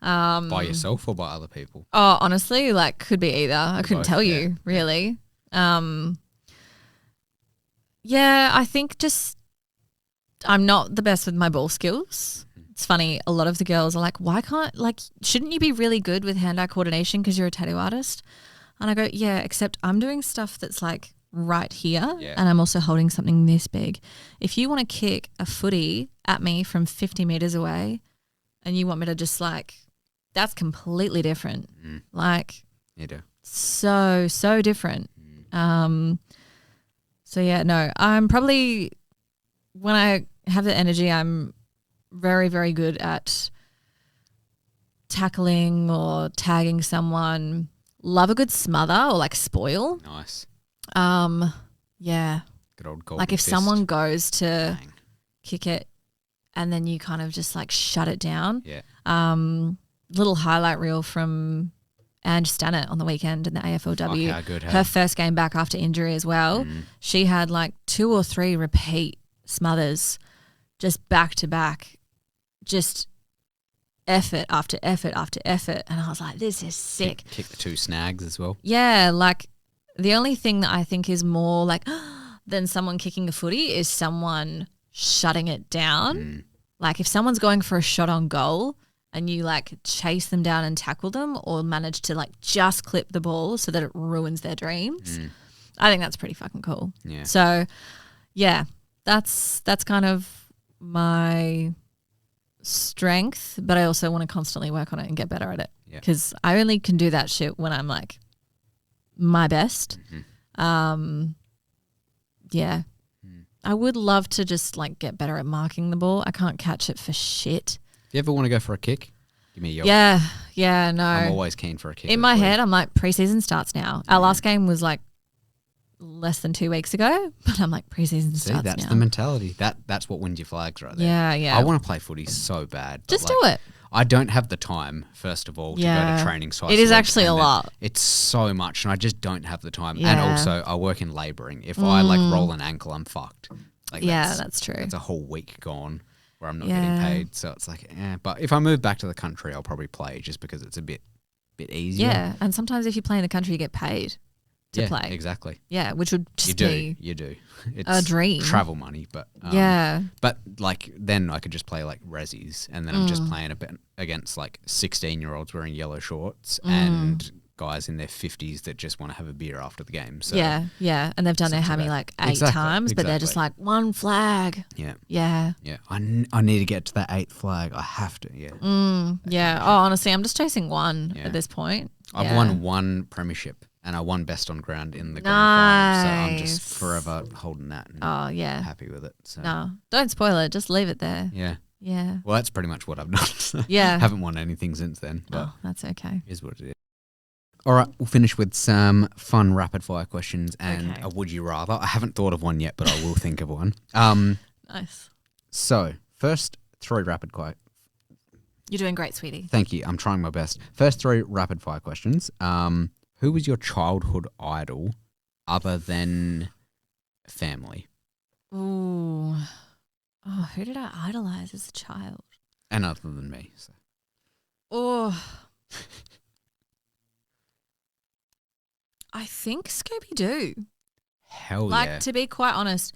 By yourself or by other people? Oh, honestly, like could be either. I couldn't tell you really. Yeah, I think just I'm not the best with my ball skills. It's funny, a lot of the girls are like, shouldn't you be really good with hand-eye coordination because you're a tattoo artist? And I go, yeah, except I'm doing stuff that's like right here and I'm also holding something this big. If you want to kick a footy at me from 50 meters away and you want me to just like that's completely different. Like, you do. So different. So yeah, no, I'm probably, when I have the energy, I'm very, very good at tackling or tagging someone. Love a good smother or like spoil. Nice. Yeah. Good old golden like if fist. someone goes to Bang. kick it and then you kind of just like shut it down. Yeah. Little highlight reel from Ange Stannett on the weekend in the AFLW. Fuck, how good, hey? Her first game back after injury as well. She had like 2 or 3 repeat smothers just back to back, just effort after effort after effort. And I was like, this is sick. Kick the 2 snags as well. Yeah, like the only thing that I think is more like than someone kicking a footy is someone shutting it down. Like if someone's going for a shot on goal and you like chase them down and tackle them or manage to like just clip the ball so that it ruins their dreams, I think that's pretty fucking cool. Yeah. So yeah, that's kind of my strength, but I also want to constantly work on it and get better at it because I only can do that shit when I'm like my best. Yeah. I would love to just like get better at marking the ball. I can't catch it for shit. If you ever want to go for a kick, give me a yell. Yeah, no. I'm always keen for a kick. In my head, I'm like, preseason starts now. Our last game was like less than 2 weeks ago, but I'm like, preseason starts now. That's the mentality. That's what wins your flags right there. Yeah. I want to play footy so bad. Just do it. I don't have the time, first of all, to go to training sites. It is actually a lot. It's so much, and I just don't have the time. Yeah. And also, I work in labouring. If I like roll an ankle, I'm fucked. Like that's true. It's a whole week gone where I'm not getting paid. So it's like, But if I move back to the country, I'll probably play just because it's a bit easier. Yeah, and sometimes if you play in the country, you get paid to play. Exactly. Yeah, which would just be you do. It's a dream. Travel money, but But like then I could just play like resis, and then I'm just playing a bit against like 16-year-olds wearing yellow shorts and guys in their 50s that just want to have a beer after the game. So yeah, and they've done their hammy like 8 times, but they're just like one flag. Yeah. I need to get to that 8th flag. I have to. Yeah. Oh, honestly, I'm just chasing one at this point. I've won 1 premiership. And I won best on ground in the grand final, so I'm just forever holding that. And happy with it. So. No, don't spoil it. Just leave it there. Yeah. Yeah. Well, that's pretty much what I've done. So haven't won anything since then. But that's okay. Is what it is. All right, we'll finish with some fun rapid fire questions and a would you rather. I haven't thought of one yet, but I will think of one. Nice. So first 3 rapid fire. You're doing great, sweetie. Thank you. I'm trying my best. First 3 rapid fire questions. Who was your childhood idol other than family? Ooh. Oh, who did I idolize as a child? And other than me. So. Oh. I think Scooby-Doo. Hell yeah. Like, to be quite honest,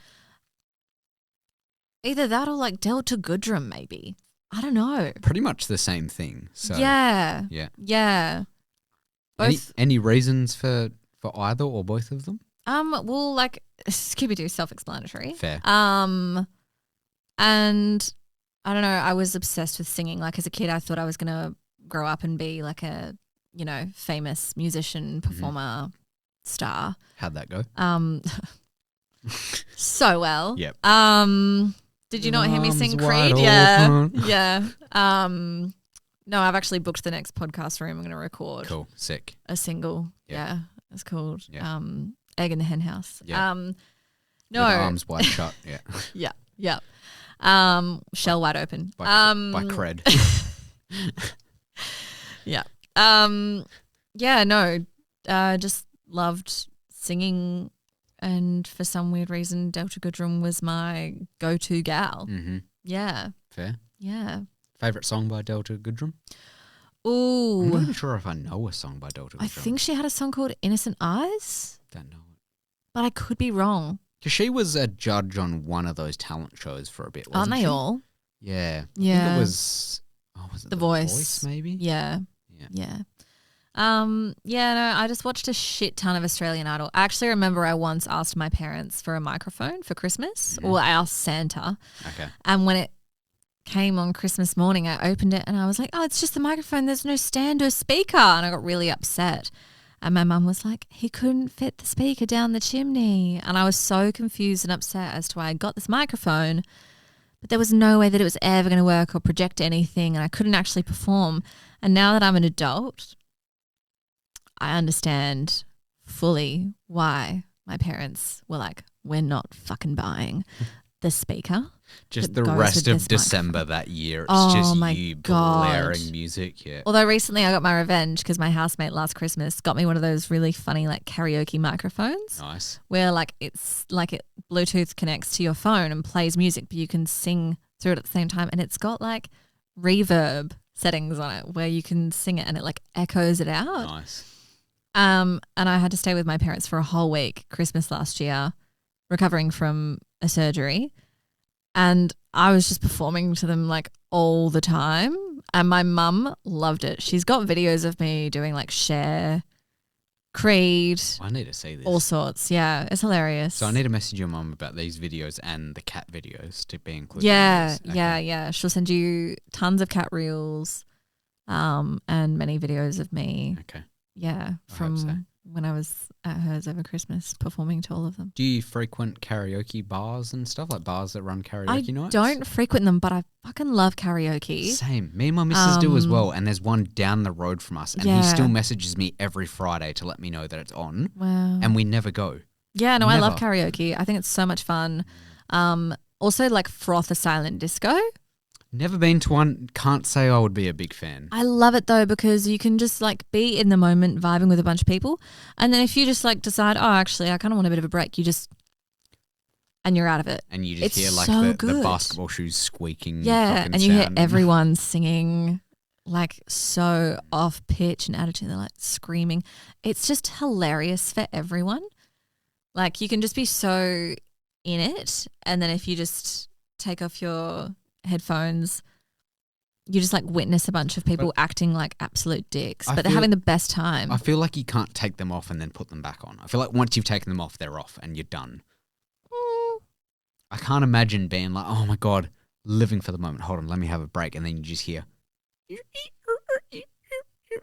either that or like Delta Goodrum maybe. I don't know. Pretty much the same thing. So Yeah. Both. Any reasons for either or both of them? Well, like Scooby-Doo, self-explanatory. Fair. And I don't know, I was obsessed with singing. Like as a kid, I thought I was going to grow up and be like a, famous musician, performer, star. How'd that go? So well. Yep. Did you not hear me sing Creed? Yeah. No, I've actually booked the next podcast room. I'm going to record. Cool. Sick. A single. Yep. Yeah. It's called Egg in the Hen House. Yeah. No. With arms wide shut. Yeah. Yeah. Shell wide open. By cred. Yeah. No. Just loved singing, and for some weird reason, Delta Goodrum was my go-to gal. Mm-hmm. Yeah. Fair. Yeah. Favorite song by Delta Goodrum? Ooh. I'm not even sure if I know a song by Delta Goodrum. I think she had a song called Innocent Eyes. Don't know it. But I could be wrong. Because she was a judge on one of those talent shows for a bit, wasn't Aren't they she? all? Yeah. Yeah. I think it was... was it The Voice? Maybe? Yeah. No, I just watched a shit ton of Australian Idol. I actually remember I once asked my parents for a microphone for Christmas, or I asked Santa. Okay. And when it came on Christmas morning, I opened it and I was like, oh, it's just the microphone. There's no stand or speaker. And I got really upset. And my mum was like, he couldn't fit the speaker down the chimney. And I was so confused and upset as to why I got this microphone, but there was no way that it was ever going to work or project anything, and I couldn't actually perform. And now that I'm an adult, I understand fully why my parents were like, we're not fucking buying the speaker. Just the rest of December that year, it's just you blaring music. Yeah. Although recently I got my revenge because my housemate last Christmas got me one of those really funny like karaoke microphones. Nice. Where like it's like it Bluetooth connects to your phone and plays music, but you can sing through it at the same time, and it's got like reverb settings on it where you can sing it and it like echoes it out. Nice. And I had to stay with my parents for a whole week, Christmas last year, recovering from a surgery. And I was just performing to them like all the time. And my mum loved it. She's got videos of me doing like Cher, Creed. I need to see this. All sorts. Yeah, it's hilarious. So I need to message your mum about these videos and the cat videos to be included. Yeah, in this. yeah. She'll send you tons of cat reels and many videos of me. Okay. Yeah, from when I was at hers over Christmas performing to all of them. Do you frequent karaoke bars and stuff, like bars that run karaoke nights? I don't frequent them, but I fucking love karaoke. Same. Me and my missus do as well, and there's one down the road from us, and he still messages me every Friday to let me know that it's on. Wow. And we never go. Yeah, no, I love karaoke. I think it's so much fun. Also like Froth a Silent Disco. Never been to one. Can't say I would be a big fan. I love it though because you can just like be in the moment vibing with a bunch of people, and then if you just like decide, oh, actually, I kind of want a bit of a break, and you're out of it. And you just hear like the basketball shoes squeaking. Yeah, and you hear everyone singing like so off pitch and attitude. They're like screaming. It's just hilarious for everyone. Like you can just be so in it, and then if you just take off your headphones, you just like witness a bunch of people acting like absolute dicks, but they're having the best time. I feel like you can't take them off and then put them back on. I feel like once you've taken them off, they're off and you're done. I can't imagine being like, oh my God, living for the moment. Hold on, let me have a break. And then you just hear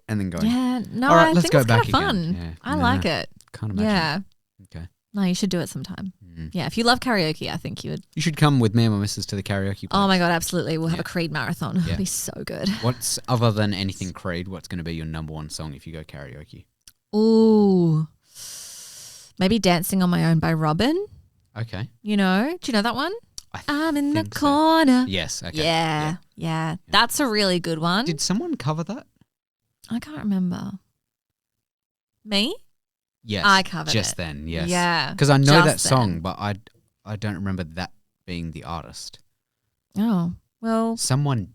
and then going, yeah, no, all right, I let's think go it's back kind of fun. again. Yeah, I like it. Can't imagine. Yeah. Okay. No, you should do it sometime. Yeah, if you love karaoke, I think you would. You should come with me and my missus to the karaoke place. Oh my God, absolutely. We'll have a Creed marathon. It'll be so good. What's, other than anything Creed, what's going to be your number one song if you go karaoke? Ooh. Maybe Dancing on My Own by Robin. Okay. You know? Do you know that one? I'm in the so. corner. Yes. Okay. Yeah. That's a really good one. Did someone cover that? I can't remember. Me? Yes. I covered just it. then, yes. Yeah. Because I know that just song, then. but I don't remember that being the artist. Oh, well. Someone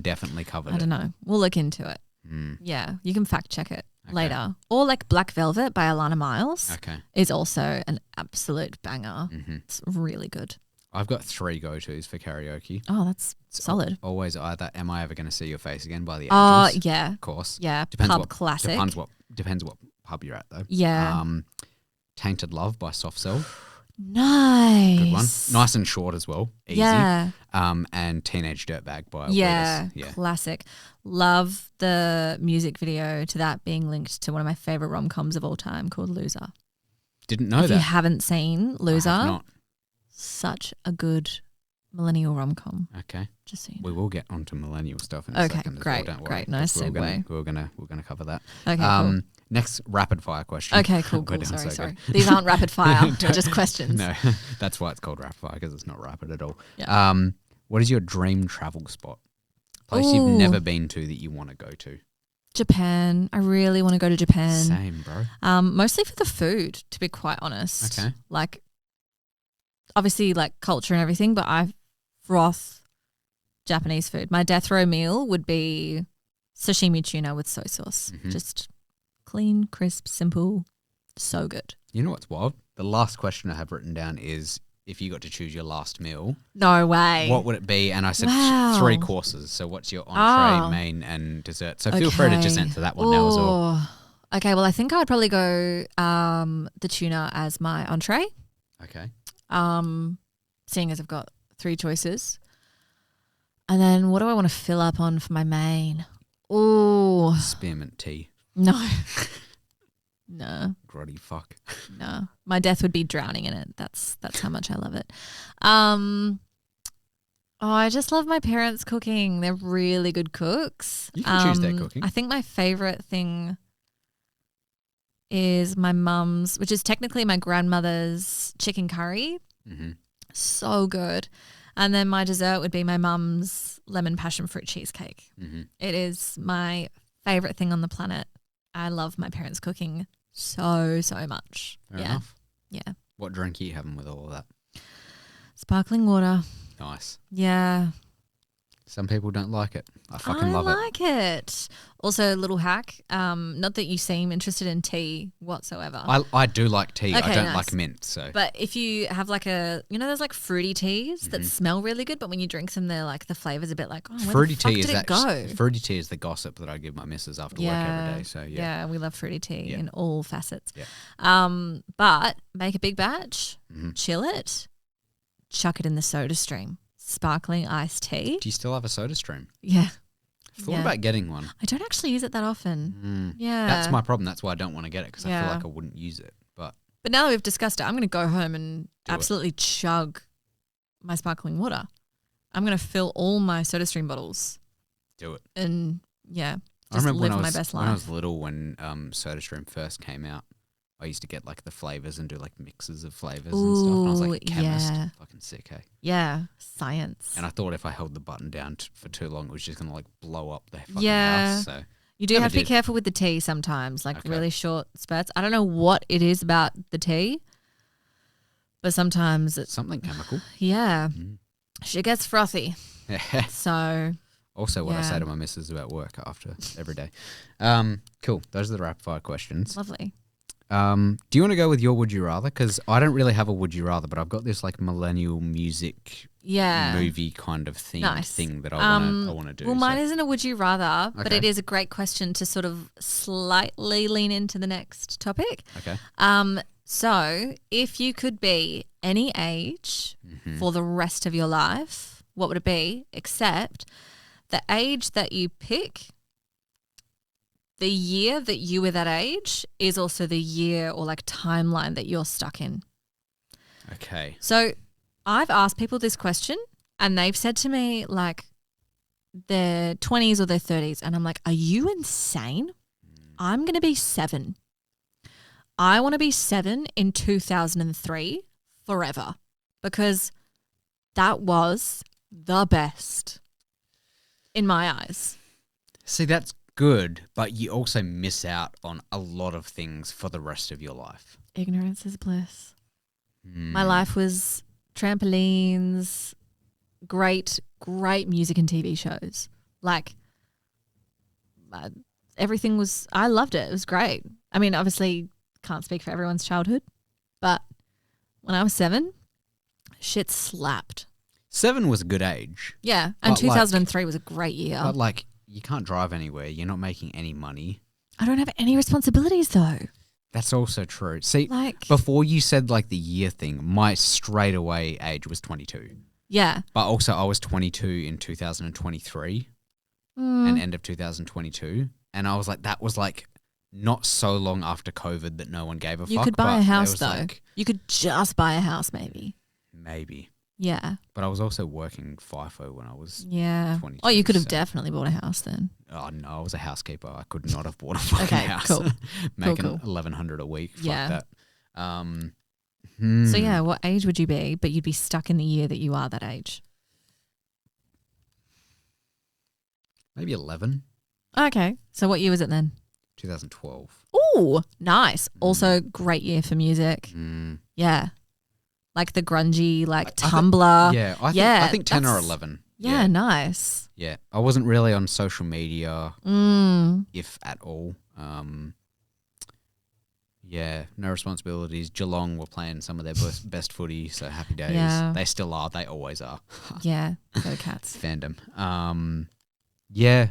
definitely covered it. I don't know. We'll look into it. Mm. Yeah. You can fact check it later. Or like Black Velvet by Alana Miles is also an absolute banger. Mm-hmm. It's really good. I've got 3 go-tos for karaoke. Oh, that's solid. Always either Am I Ever Gonna See Your Face Again by the Angels? Oh, yeah. Of course. Yeah, classic. Depends what pub you're at though. Yeah. Tainted Love by Soft Cell. Nice. Good one. Nice and short as well. Easy. Yeah. And Teenage Dirtbag by Yeah, Wheatus. Yeah. Classic. Love the music video to that being linked to one of my favourite rom-coms of all time called Loser. Didn't know if that. If you haven't seen Loser, I have not. Such a good millennial rom-com. Okay. Just so you know. We will get onto millennial stuff in a second. Great, as well, don't worry. great. Nice segue. We're gonna cover that. Okay, cool. Next rapid fire question. Okay, cool. Sorry. These aren't rapid fire. They're just questions. No, that's why it's called rapid fire, because it's not rapid at all. Yeah. What is your dream travel spot? Place you've never been to that you want to go to? Japan. I really want to go to Japan. Same, bro. Mostly for the food, to be quite honest. Okay. Like, obviously, like culture and everything, but I froth Japanese food. My death row meal would be sashimi tuna with soy sauce. Mm-hmm. Just clean, crisp, simple, so good. You know what's wild? The last question I have written down is, if you got to choose your last meal, no way, what would it be? And I said 3 courses. So what's your entree, main, and dessert? So feel free to just answer that one now as well. Okay, well, I think I would probably go the tuna as my entree. Okay. Seeing as I've got 3 choices. And then what do I want to fill up on for my main? Oh, spearmint tea. No. No. Grotty fuck. No. My death would be drowning in it. That's how much I love it. I just love my parents' cooking. They're really good cooks. You can choose their cooking. I think my favorite thing is my mum's, which is technically my grandmother's chicken curry. Mm-hmm. So good. And then my dessert would be my mum's lemon passion fruit cheesecake. Mm-hmm. It is my favorite thing on the planet. I love my parents' cooking so much. Fair enough. Yeah. What drink are you having with all of that? Sparkling water. Nice. Yeah. Some people don't like it. I fucking love it. I like it. Also, a little hack. Not that you seem interested in tea whatsoever. I do like tea. Okay, I don't nice. like mint. So, but if you have like there's like fruity teas that smell really good, but when you drink them, they're like the flavor's a bit like, oh, where fruity the fuck tea did is it go? Fruity tea is the gossip that I give my missus after work every day. So yeah, we love fruity tea in all facets. Yeah. But make a big batch, chill it, chuck it in the soda stream. Sparkling iced tea. Do you still have a soda stream? Yeah. Thought about getting one. I don't actually use it that often. Yeah. That's my problem. That's why I don't want to get it because I feel like I wouldn't use it. But now that we've discussed it, I'm going to go home and absolutely chug my sparkling water. I'm going to fill all my soda stream bottles. Do it. And I remember live my best life. When I was little, when soda stream first came out, I used to get like the flavors and do like mixes of flavors and stuff. And I was like a chemist. Yeah. Fucking sick, eh? Yeah, science. And I thought if I held the button down for too long, it was just going to like blow up the fucking house. So you do have to be careful with the tea sometimes, like really short spurts. I don't know what it is about the tea, but sometimes it's something chemical. Yeah. She gets frothy. So also what I say to my missus about work after every day. Cool. Those are the rapid fire questions. Lovely. Do you want to go with your would you rather? Because I don't really have a would you rather, but I've got this like millennial music movie kind of thing that I want to do. Well, mine isn't a would you rather, but it is a great question to sort of slightly lean into the next topic. Okay. So if you could be any age for the rest of your life, what would it be? Except the age that you pick, the year that you were that age is also the year or like timeline that you're stuck in. Okay. So I've asked people this question and they've said to me like their 20s or their 30s and I'm like, are you insane? I'm going to be 7. I want to be 7 in 2003 forever because that was the best in my eyes. See, that's good, but you also miss out on a lot of things for the rest of your life. Ignorance is bliss. My life was trampolines, great music and TV shows. Like everything was, I loved it. It was great. I mean, obviously can't speak for everyone's childhood, but when I was 7, shit slapped. 7 was a good age. Yeah, and 2003 was a great year. But like, you can't drive anywhere. You're not making any money. I don't have any responsibilities though. That's also true. See, before you said like the year thing, my straight away age was 22. Yeah. But also I was 22 in 2023 and end of 2022. And I was like, that was like not so long after COVID that no one gave a fuck. You could buy a house though. You could just buy a house maybe. Maybe. Yeah. But I was also working FIFO when I was 22. Oh, you could have definitely bought a house then. Oh, no, I was a housekeeper. I could not have bought a fucking house. Cool. Making $1,100 a week. Yeah. Fuck that. So, yeah, what age would you be, but you'd be stuck in the year that you are that age? Maybe 11. Okay. So what year was it then? 2012. Ooh, nice. Also, great year for music. Yeah. Like the grungy, like Tumblr. I think 10 or 11. Yeah, nice. Yeah. I wasn't really on social media, if at all. Yeah, no responsibilities. Geelong were playing some of their best footy, so happy days. Yeah. They still are. They always are. Yeah, go Cats. Fandom. Yeah,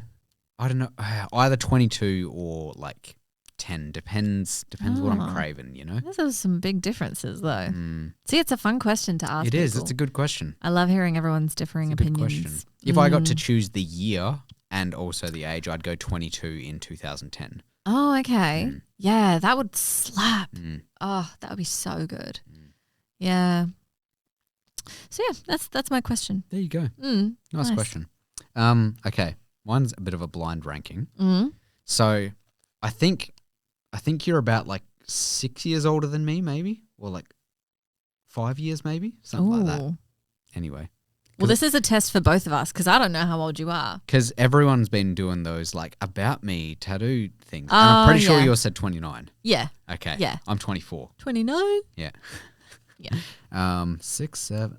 I don't know. Either 22 or like 10. Depends what I'm craving, you know? Those are some big differences though. See, it's a fun question to ask It is. people. It's a good question. I love hearing everyone's differing opinions. If I got to choose the year and also the age, I'd go 22 in 2010. Oh, okay. Yeah, that would slap. Oh, that would be so good. Yeah. So yeah, that's my question. There you go. Nice question. Okay, mine's a bit of a blind ranking. So, I think you're about like 6 years older than me, maybe, or like 5 years, maybe, something like that. Anyway. Well, this is a test for both of us because I don't know how old you are. Because everyone's been doing those like about me tattoo things. And I'm pretty sure yours said 29. Yeah. Okay. Yeah. I'm 24. 29? Yeah. Yeah. 6, 7.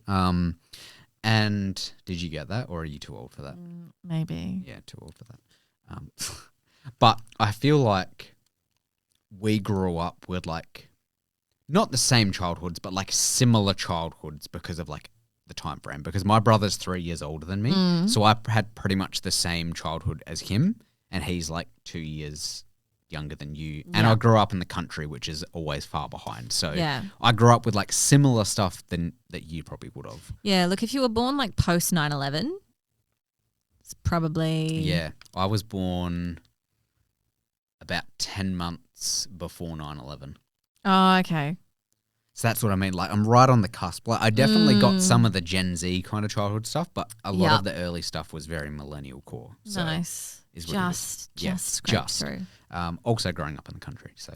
And did you get that or are you too old for that? Maybe. Yeah, too old for that. But I feel like we grew up with like not the same childhoods, but like similar childhoods because of like the time frame. Because my brother's 3 years older than me, so I had pretty much the same childhood as him, and he's like 2 years younger than you. And I grew up in the country, which is always far behind. So I grew up with like similar stuff that you probably would have. Yeah, look, if you were born like post 9/11, it's probably... Yeah, I was born about 10 months before 9/11. Oh, okay. So that's what I mean. Like I'm right on the cusp. Like I definitely got some of the Gen Z kind of childhood stuff, but a lot of the early stuff was very millennial core. So nice. Is Just through. Also growing up in the country. So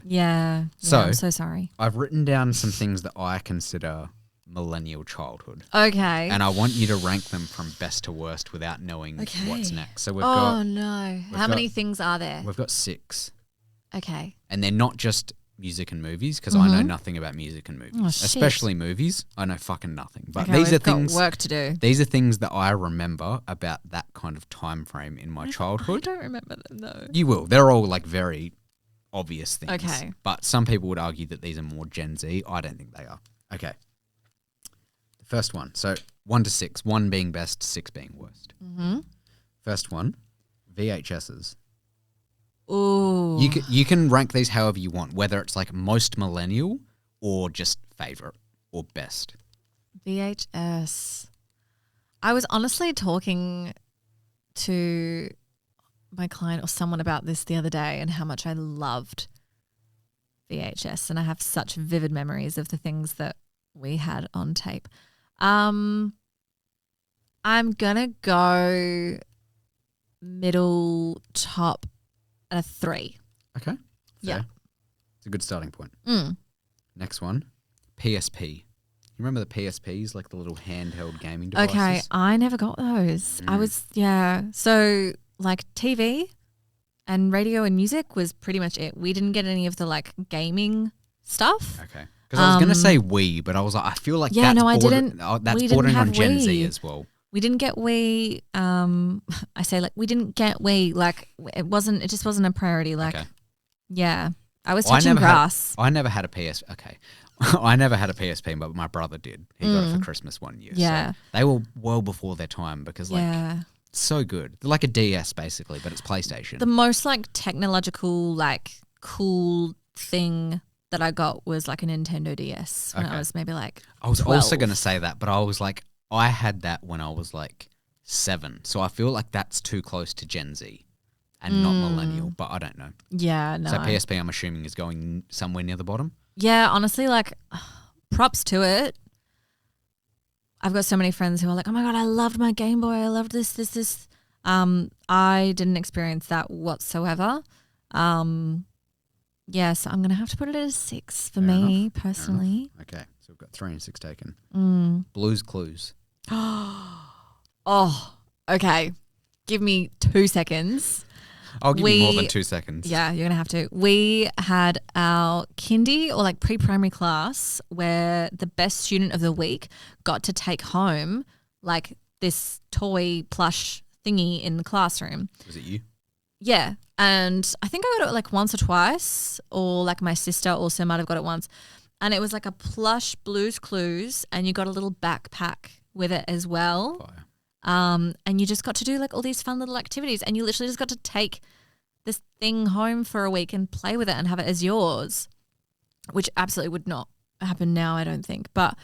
So I'm so sorry. I've written down some things that I consider millennial childhood. Okay. And I want you to rank them from best to worst without knowing what's next. So we've got... Oh, no. How many things are there? We've got 6. Okay. And they're not just music and movies because I know nothing about music and movies, especially movies. I know fucking nothing. But these are things. Got work to do. These are things that I remember about that kind of time frame in my childhood. I don't remember them though. You will. They're all like very obvious things. Okay. But some people would argue that these are more Gen Z. I don't think they are. Okay. The first one. So 1 to 6. 1 being best, 6 being worst. First one, VHSs. Ooh. You can rank these however you want, whether it's like most millennial or just favorite or best. VHS. I was honestly talking to my client or someone about this the other day and how much I loved VHS, and I have such vivid memories of the things that we had on tape. I'm gonna go middle top at a 3. Okay. Yeah. It's a good starting point. Next one, PSP. You remember the PSPs, like the little handheld gaming devices? Okay, I never got those. I was, so like TV and radio and music was pretty much it. We didn't get any of the like gaming stuff. Okay. Because I was going to say Wii, but I was like, I feel like that's bordering on Gen Z as well. We didn't get Wii. I say like we didn't get Wii. Like it just wasn't a priority. Like, yeah, I was touching grass. I never had a PS. Okay, I never had a PSP, but my brother did. He got it for Christmas one year. Yeah, so they were well before their time because like so good. They're like a DS basically, but it's PlayStation. The most like technological like cool thing that I got was like a Nintendo DS when I was maybe like I was 12. also going to say that, but I was like, I had that when I was like 7. So I feel like that's too close to Gen Z and not millennial, but I don't know. Yeah, no. So PSP, I'm assuming, is going somewhere near the bottom? Yeah, honestly, like props to it. I've got so many friends who are like, oh my God, I loved my Game Boy. I loved this. I didn't experience that whatsoever. Yeah, so I'm going to have to put it at a 6 for me personally. Okay, so we've got 3 and 6 taken. Blue's Clues. Oh, okay. Give me 2 seconds. I'll give you more than 2 seconds. Yeah, you're going to have to. We had our kindy or like pre-primary class where the best student of the week got to take home like this toy plush thingy in the classroom. Was it you? Yeah. And I think I got it like once or twice, or like my sister also might have got it once. And it was like a plush Blue's Clues, and you got a little backpack with it as well. Fire. And you just got to do like all these fun little activities, and you literally just got to take this thing home for a week and play with it and have it as yours, which absolutely would not happen now, I don't think. But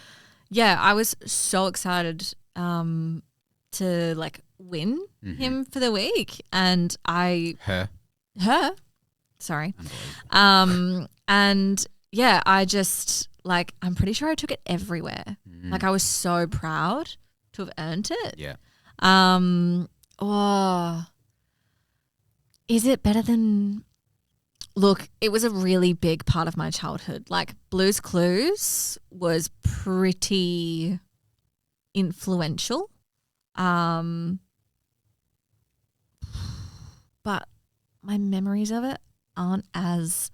yeah, I was so excited to like win him for the week, and her. Sorry. And yeah, I just like I'm pretty sure I took it everywhere. Like I was so proud to have earned it. Yeah. Oh, is it better than? Look, it was a really big part of my childhood. Like Blue's Clues was pretty influential. But my memories of it aren't as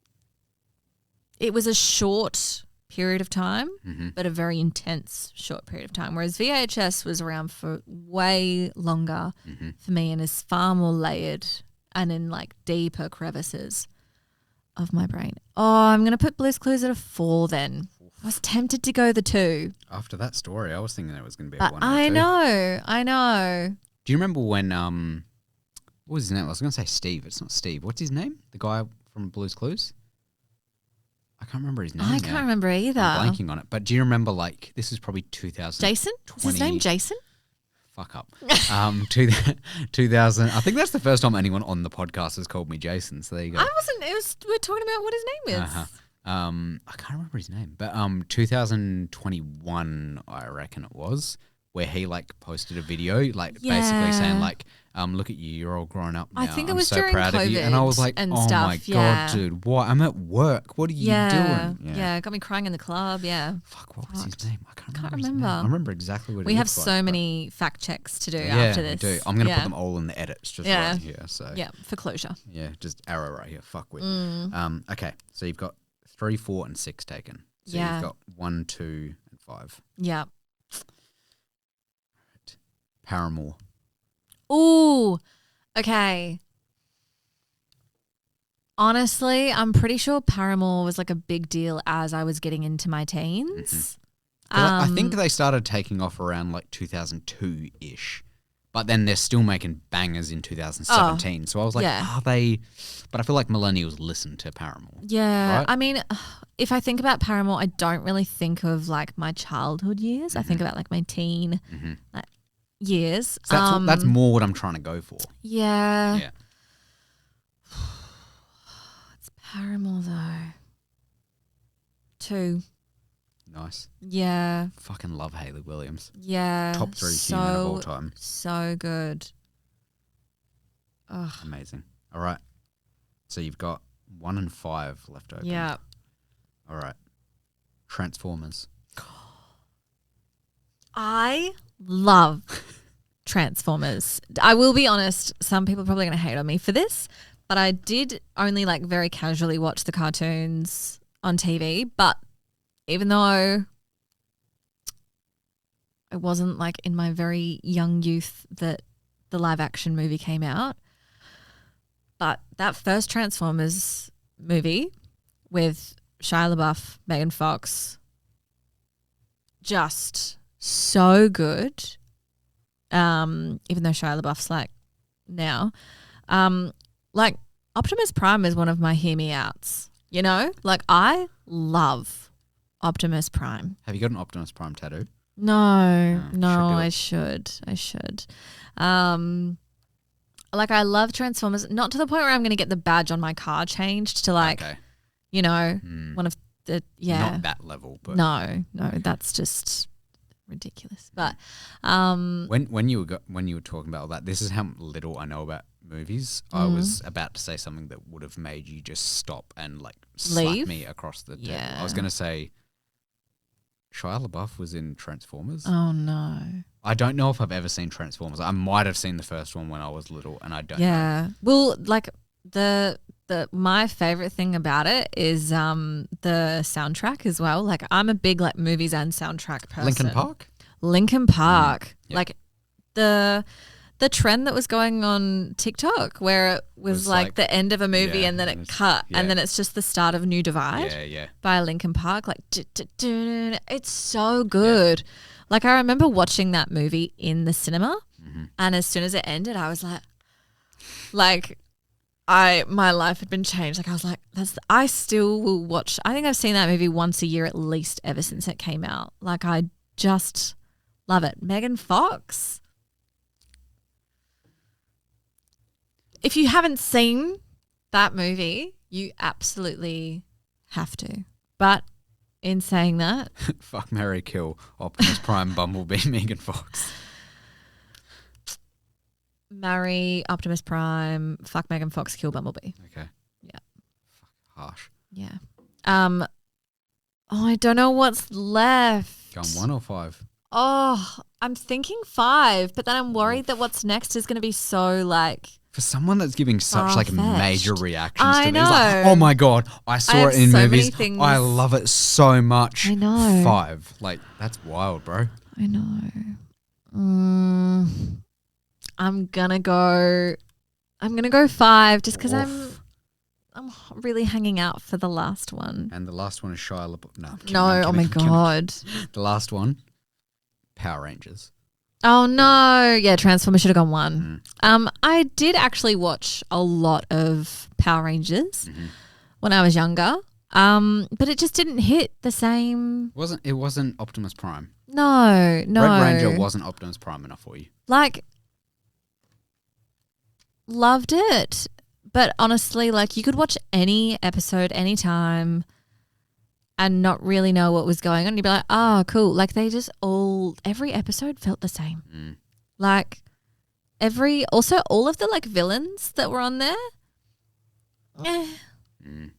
– it was a short period of time, but a very intense short period of time, whereas VHS was around for way longer for me and is far more layered and in like deeper crevices of my brain. Oh, I'm going to put Blue's Clues at a 4 then. I was tempted to go the 2. After that story, I was thinking it was going to be a but 1 or 2. I know. Do you remember when, what was his name? I was going to say Steve. It's not Steve. What's his name? The guy from Blue's Clues? I can't rember his name. I can't remember either. I'm blanking on it. But do you remember, like, this is probably 2000. Jason? Is his name Jason? Fuck up. 2000. I think that's the first time anyone on the podcast has called me Jason. So there you go. I wasn't. We're talking about what his name is. I can't remember his name, but 2021, I reckon it was, where he like posted a video, like basically saying like, look at you, you're all grown up now. I think it I'm was so during proud COVID of you. And I was like, and oh stuff, my God, dude, what? I'm at work. What are you doing? Yeah, got me crying in the club. Yeah. Fuck, what was his name? I can't remember. His name. I remember exactly what we he have looked so like, many fact checks to do after this. We do. I'm going to put them all in the edits just right here. So yeah, for closure. Yeah, just arrow right here. Fuck with. Okay, so you've got 3, 4, and 6 taken. So you've got 1, 2, and 5. Yeah. Right. Paramore. Ooh, okay. Honestly, I'm pretty sure Paramore was like a big deal as I was getting into my teens. I think they started taking off around like 2002-ish. But then they're still making bangers in 2017. So I was like, are they? But I feel like millennials listen to Paramore. Yeah. Right? I mean, if I think about Paramore, I don't really think of like my childhood years. I think about like my teen years. So that's more what I'm trying to go for. Yeah. Yeah. It's Paramore though. 2. Nice. Yeah. Fucking love Hayley Williams. Yeah. Top 3 human of all time. So good. Ugh. Amazing. All right. So you've got 1 and 5 left open. Yeah. All right. Transformers. I love Transformers. I will be honest, some people are probably going to hate on me for this, but I did only like very casually watch the cartoons on TV, but even though it wasn't like in my very young youth that the live action movie came out, but that first Transformers movie with Shia LaBeouf, Megan Fox, just so good. Even though Shia LaBeouf's like now, like Optimus Prime is one of my hear me outs, you know? Like I love Optimus Prime. Have you got an Optimus Prime tattoo? No, I should. Like I love Transformers, not to the point where I'm going to get the badge on my car changed to like, you know, one of the Not that level, but no, that's just ridiculous. But when you were talking about all that, this is how little I know about movies. I was about to say something that would have made you just stop and like slap me across the table. I was going to say Shia LaBeouf was in Transformers. Oh no. I don't know if I've ever seen Transformers. I might have seen the first one when I was little and I don't know. Well, like my favorite thing about it is the soundtrack as well. Like I'm a big like movies and soundtrack person. Linkin Park. Like the trend that was going on TikTok where it was like the end of a movie and then it cut and then it's just the start of New Divide by Linkin Park. Like it's so good. Like I remember watching that movie in the cinema and as soon as it ended I was like my life had been changed. Like I was like, I still will watch. I think I've seen that movie once a year at least ever since it came out. Like I just love it. Megan Fox, if you haven't seen that movie, you absolutely have to. But in saying that, fuck, marry, kill Optimus Prime, Bumblebee, Megan Fox. Marry Optimus Prime, fuck Megan Fox, kill Bumblebee. Okay. Yeah. Fuck, harsh. Yeah. I don't know what's left. Gone 1 or 5? Oh, I'm thinking 5, but then I'm worried that what's next is going to be so like. For someone that's giving such like major reactions to know. me, it's like, oh my God, I saw it in so movies. many things. I love it so much. I know. 5. Like, that's wild, bro. I know. I'm gonna go 5 just because I'm really hanging out for the last one. And the last one is Shia LaBeouf. No, oh my God. The last one, Power Rangers. Oh no. Yeah, Transformers should have gone 1. I did actually watch a lot of Power Rangers when I was younger. But it just didn't hit the same. It wasn't Optimus Prime. No. Red Ranger wasn't Optimus Prime enough for you. Like, loved it. But honestly, like, you could watch any episode anytime and not really know what was going on. You'd be like, oh, cool. Like, every episode felt the same. Like, also all of the, like, villains that were on there,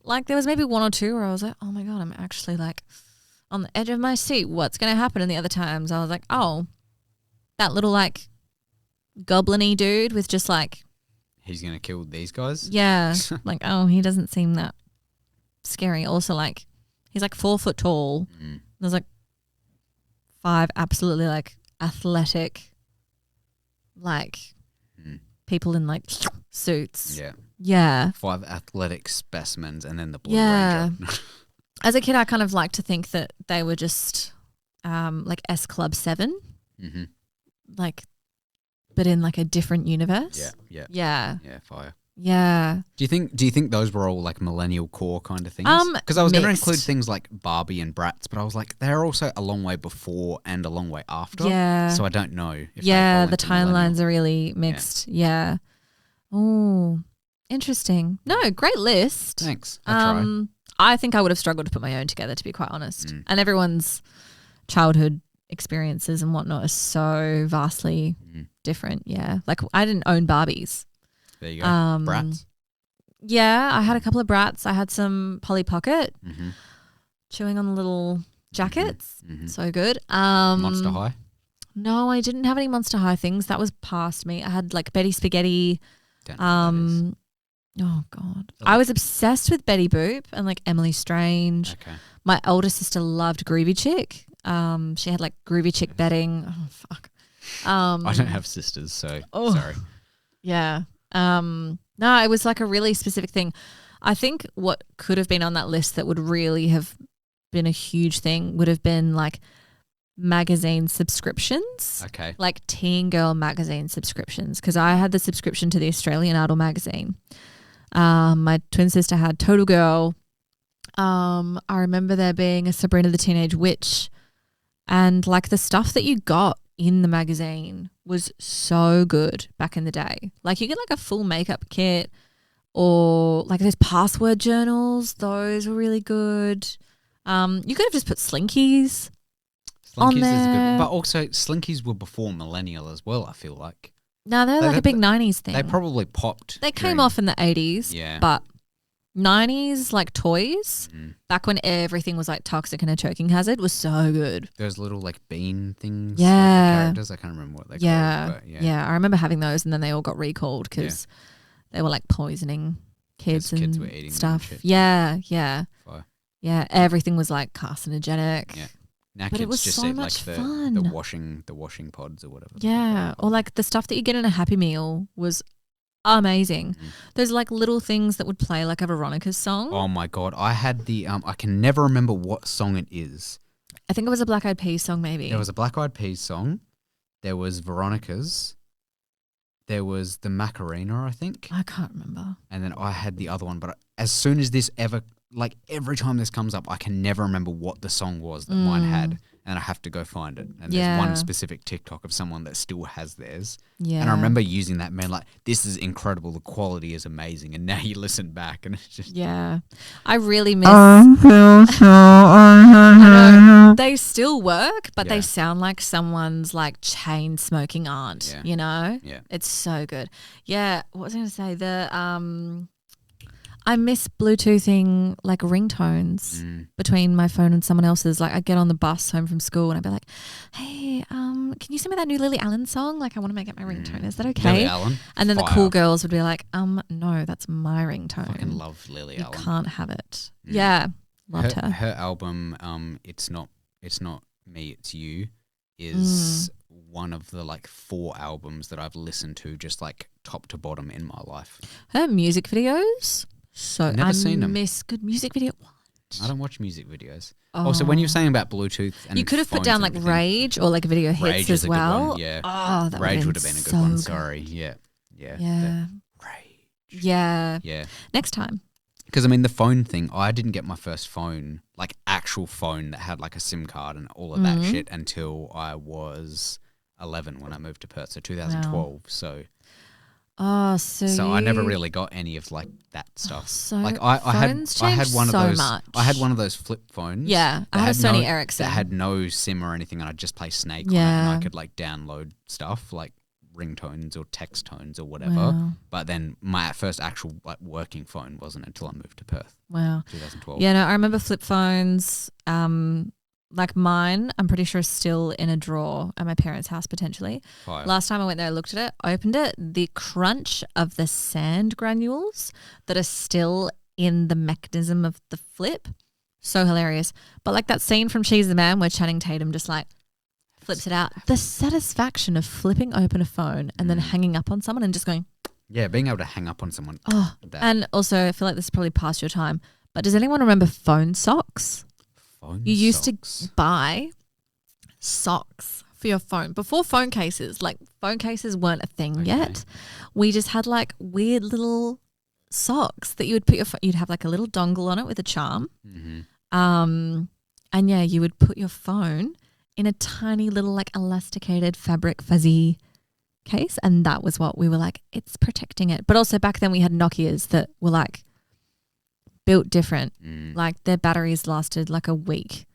like, there was maybe 1 or 2 where I was like, oh my God, I'm actually, like, on the edge of my seat. What's going to happen? And the other times I was like, oh, that little, like, goblin-y dude with just, like, he's going to kill these guys? Yeah. Like, oh, he doesn't seem that scary. Also, like, he's like 4 foot tall. There's like 5 absolutely like athletic, like people in like suits. Yeah. Yeah. 5 athletic specimens and then the Blue Yeah. Ranger. As a kid, I kind of like to think that they were just like S Club 7. Like, but in like a different universe. Yeah. Yeah. Yeah, fire. Yeah. Do you think those were all like millennial core kind of things? Because I was going to include things like Barbie and Bratz, but I was like, they're also a long way before and a long way after. Yeah. So I don't know. If the timelines are really mixed. Yeah. Oh, interesting. No, great list. Thanks. I think I would have struggled to put my own together, to be quite honest. And everyone's childhood experiences and whatnot are so vastly different. Yeah. Like, I didn't own Barbies. There you go. Bratz. Yeah, I had a couple of Bratz. I had some Polly Pocket, chewing on the little jackets. So good. Monster High? No, I didn't have any Monster High things. That was past me. I had like Betty Spaghetti. Oh God, I was obsessed with Betty Boop and like Emily Strange. Okay. My older sister loved Groovy Chick. She had like Groovy Chick bedding. Oh fuck. I don't have sisters, so sorry. Yeah. No, it was like a really specific thing. I think what could have been on that list that would really have been a huge thing would have been like magazine subscriptions. Okay. Like teen girl magazine subscriptions, because I had the subscription to the Australian Idol magazine. My twin sister had Total Girl. I remember there being a Sabrina the Teenage Witch, and like the stuff that you got in the magazine was so good back in the day. Like you get like a full makeup kit, or like those password journals. Those were really good. You could have just put Slinkies on there. Is good, but also Slinkies were before millennial as well, I feel like. No, they're like a big 90s thing. They probably popped. They came off in the 80s, but 90s like toys, back when everything was like toxic and a choking hazard, was so good. Those little like bean things. Yeah. Like the characters, I can't remember what they're called. But yeah. I remember having those and then they all got recalled because they were like poisoning kids and kids were eating stuff. Them and shit. Yeah. Fire. Yeah, everything was like carcinogenic. Yeah. Now but kids it was just so eat much like fun. the washing pods or whatever. Yeah, or like the stuff that you get in a Happy Meal was amazing. There's like little things that would play like a Veronica's song. Oh my God, I had the I can never remember what song it is. I think it was a Black Eyed Peas song maybe. There was a Black Eyed Peas song. There was Veronica's. There was the Macarena, I think. I can't remember. And then I had the other one, but as soon as this ever, like every time this comes up, I can never remember what the song was that mine had. and I have to go find it. And Yeah. there's one specific TikTok of someone that still has theirs. Yeah. And I remember using that, man, like, this is incredible. The quality is amazing. And now you listen back and it's just... Yeah. I really miss... I know. They still work, but they sound like someone's like chain smoking aunt, you know? Yeah. It's so good. Yeah. What was I going to say? I miss Bluetoothing like ringtones between my phone and someone else's. Like I'd get on the bus home from school and I'd be like, hey, can you send me that new Lily Allen song? Like I want to make it my ringtone. Is that okay? Lily Allen. And then the cool girls would be like, no, that's my ringtone. I fucking love Lily Allen. You can't have it. Yeah. Loved her. Her album, It's Not Me, It's You, is one of the like 4 albums that I've listened to just like top to bottom in my life. Her music videos, so Never seen them. Miss good music video. What? I don't watch music videos. Also, when you're saying about Bluetooth and you could have put down like Rage or like video hits Rage as is a well. good one, yeah. Oh, that Rage would have been a good one. Sorry, yeah. Rage. Yeah. Next time. Because I mean, the phone thing. I didn't get my first phone, like actual phone that had like a SIM card and all of that shit, until I was 11 when I moved to Perth. So 2012. Wow. So so I never really got any of like that stuff. So like I had one of those. Much. I had one of those flip phones. Yeah, I had a Sony Ericsson that had no SIM or anything, and I'd just play Snake on it, and I could like download stuff like ringtones or text tones or whatever. Wow. But then my first actual like working phone wasn't until I moved to Perth. Wow. 2012. Yeah, no, I remember flip phones. Like mine, I'm pretty sure is still in a drawer at my parents' house potentially. Fire. Last time I went there, I looked at it, opened it. The crunch of the sand granules that are still in the mechanism of the flip, so hilarious. But like that scene from She's the Man where Channing Tatum just like flips it out. The satisfaction of flipping open a phone and then hanging up on someone and just going. Yeah, being able to hang up on someone. Oh, and also I feel like this is probably past your time, but does anyone remember phone socks? You used to buy socks for your phone before phone cases. Like phone cases weren't a thing yet. We just had like weird little socks that you would put you'd have like a little dongle on it with a charm. And yeah, you would put your phone in a tiny little like elasticated fabric fuzzy case, and that was what we were like, it's protecting it. But also back then we had Nokias that were like built different. Like their batteries lasted like a week.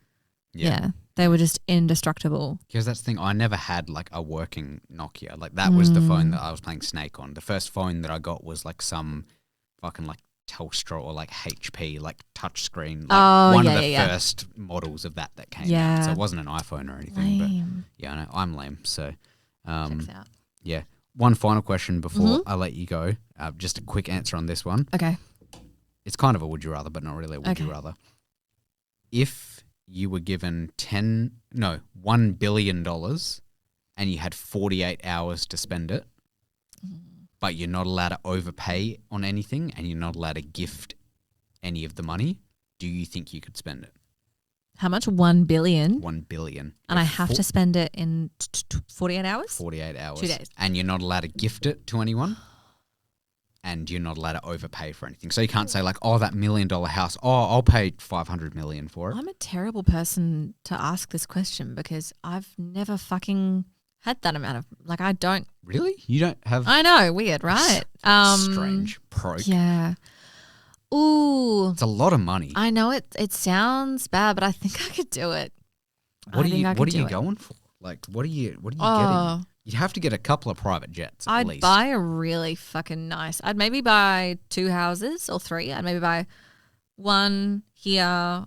Yeah. They were just indestructible. Because that's the thing, I never had like a working Nokia. Like that was the phone that I was playing Snake on. The first phone that I got was like some fucking like Telstra or like HP, like touchscreen. Like one of the first models of that came out. So it wasn't an iPhone or anything. Lame. But yeah, I know, I'm lame. So checks out. Yeah. One final question before I let you go. Just a quick answer on this one. Okay. It's kind of a would you rather, but not really a would you rather. If you were given $1 billion and you had 48 hours to spend it, but you're not allowed to overpay on anything and you're not allowed to gift any of the money, do you think you could spend it? How much? 1 billion? 1 billion. And I have to spend it in 48 hours? 48 hours. 2 days. And you're not allowed to gift it to anyone? And you're not allowed to overpay for anything. So you can't say like, that $1 million house, I'll pay $500 million for it. I'm a terrible person to ask this question because I've never fucking had that amount of, like I don't. Really? You don't have. I know, weird, right? Strange. Broke. Yeah. Ooh. It's a lot of money. I know it sounds bad, but I think I could do it. What are you going for? Like, what are you getting? You'd have to get a couple of private jets at least. I'd buy a really fucking nice. I'd maybe buy 2 houses or 3. I'd maybe buy one here,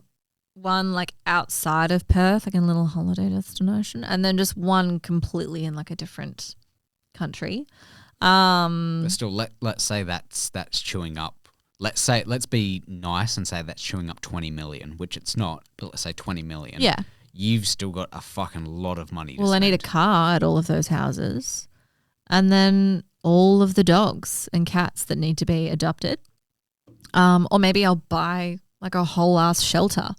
one like outside of Perth, like in a little holiday destination, and then just one completely in like a different country. But still, let's say that's chewing up. Let's be nice and say that's chewing up 20 million, which it's not. But let's say 20 million. Yeah. You've still got a fucking lot of money to spend. I need a car at all of those houses. And then all of the dogs and cats that need to be adopted. Or maybe I'll buy like a whole ass shelter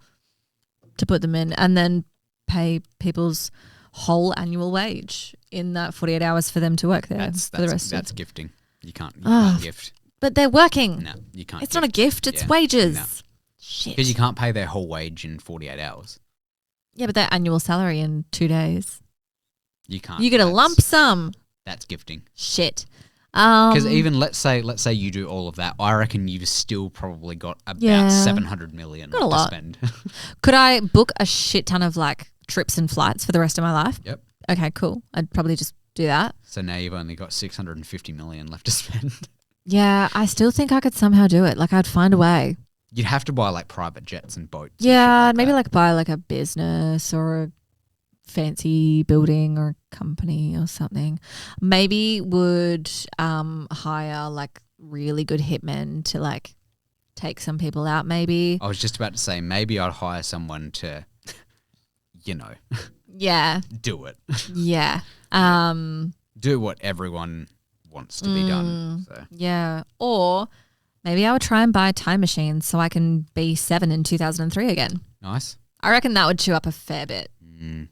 to put them in and then pay people's whole annual wage in that 48 hours for them to work there for the rest of That's gifting. You can't gift. But they're working. No, you can't. It's not a gift, it's wages. No. Shit. Because you can't pay their whole wage in 48 hours. Yeah, but their annual salary in 2 days. You can't. You get a lump sum. That's gifting. Shit. Because even let's say you do all of that, I reckon you've still probably got about 700 million to spend. Could I book a shit ton of like trips and flights for the rest of my life? Yep. Okay, cool. I'd probably just do that. So now you've only got 650 million left to spend. Yeah, I still think I could somehow do it. Like I'd find a way. You'd have to buy like private jets and boats. Yeah, and maybe like buy like a business or a fancy building or company or something. Maybe would hire like really good hitmen to like take some people out maybe. I was just about to say maybe I'd hire someone to, Yeah. do it. Yeah. Do what everyone wants to be done. So. Yeah. Or maybe I would try and buy a time machine so I can be 7 in 2003 again. Nice. I reckon that would chew up a fair bit.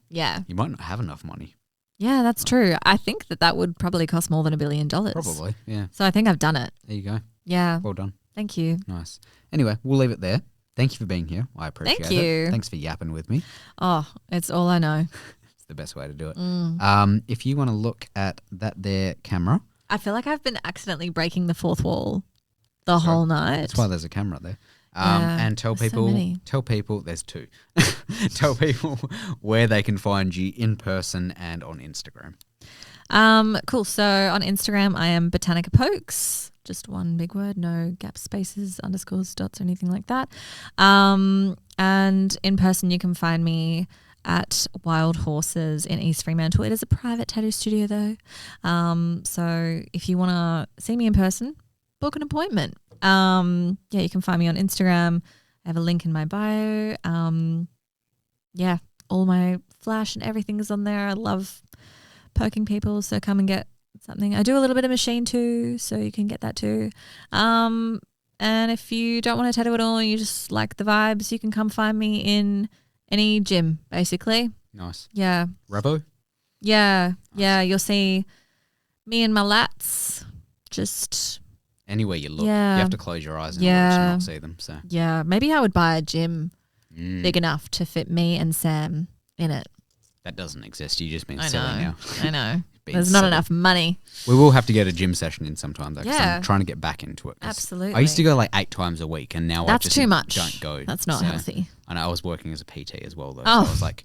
Yeah. You might not have enough money. Yeah, that's true. I think that would probably cost more than $1 billion. Probably, yeah. So I think I've done it. There you go. Yeah. Well done. Thank you. Nice. Anyway, we'll leave it there. Thank you for being here. I appreciate it. Thank you. Thanks for yapping with me. Oh, it's all I know. It's the best way to do it. If you want to look at that there camera. I feel like I've been accidentally breaking the fourth wall the whole night. That's why there's a camera there. And tell people there's two. Tell people where they can find you in person and on Instagram. Cool. So on Instagram, I am Botanica Pokes, just one big word, no gaps, spaces, underscores, dots, or anything like that. And in person, you can find me at Wild Horses in East Fremantle. It is a private tattoo studio though. So if you want to see me in person, book an appointment. You can find me on Instagram. I have a link in my bio. All my flash and everything is on there. I love poking people, so come and get something. I do a little bit of machine too, so you can get that too. And if you don't want to tattoo at all and you just like the vibes, you can come find me in any gym, basically. Nice. Yeah. Rabo? Yeah. Nice. Yeah, you'll see me and my lats just... Anywhere you look, you have to close your eyes in order to not see them. So yeah, maybe I would buy a gym big enough to fit me and Sam in it. That doesn't exist. You just been silly now. I know. There's not enough money. We will have to get a gym session in sometime though, because I'm trying to get back into it. Absolutely. I used to go like 8 times a week, and now I just too much. Don't go. That's not healthy. I know. I was working as a PT as well though. Oh. So I was like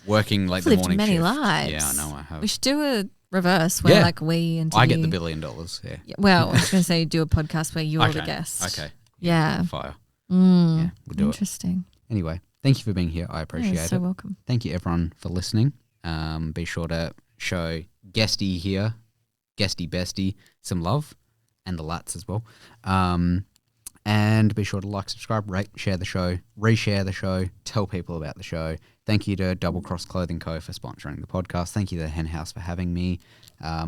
working like You've the morning lived many shift. lives. Yeah, I know. I have. We should do a reverse where like we interview. I get the $1 billion. Yeah. Well, I was going to say do a podcast where you're the guest. Okay. Yeah. Fire. Yeah, we'll do it. Interesting. Anyway, thank you for being here. I appreciate it. You're so welcome. Thank you everyone for listening. Be sure to show Guesty here, Guesty Bestie, some love, and the lats as well. And be sure to like, subscribe, rate, share the show, reshare the show, tell people about the show. Thank you to Double Cross Clothing Co. for sponsoring the podcast. Thank you to the Hen House for having me.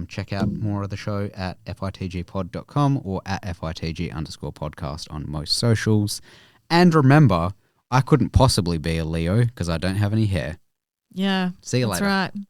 Check out more of the show at fitgpod.com or at fitg_podcast on most socials. And remember, I couldn't possibly be a Leo because I don't have any hair. Yeah. See you later. That's right.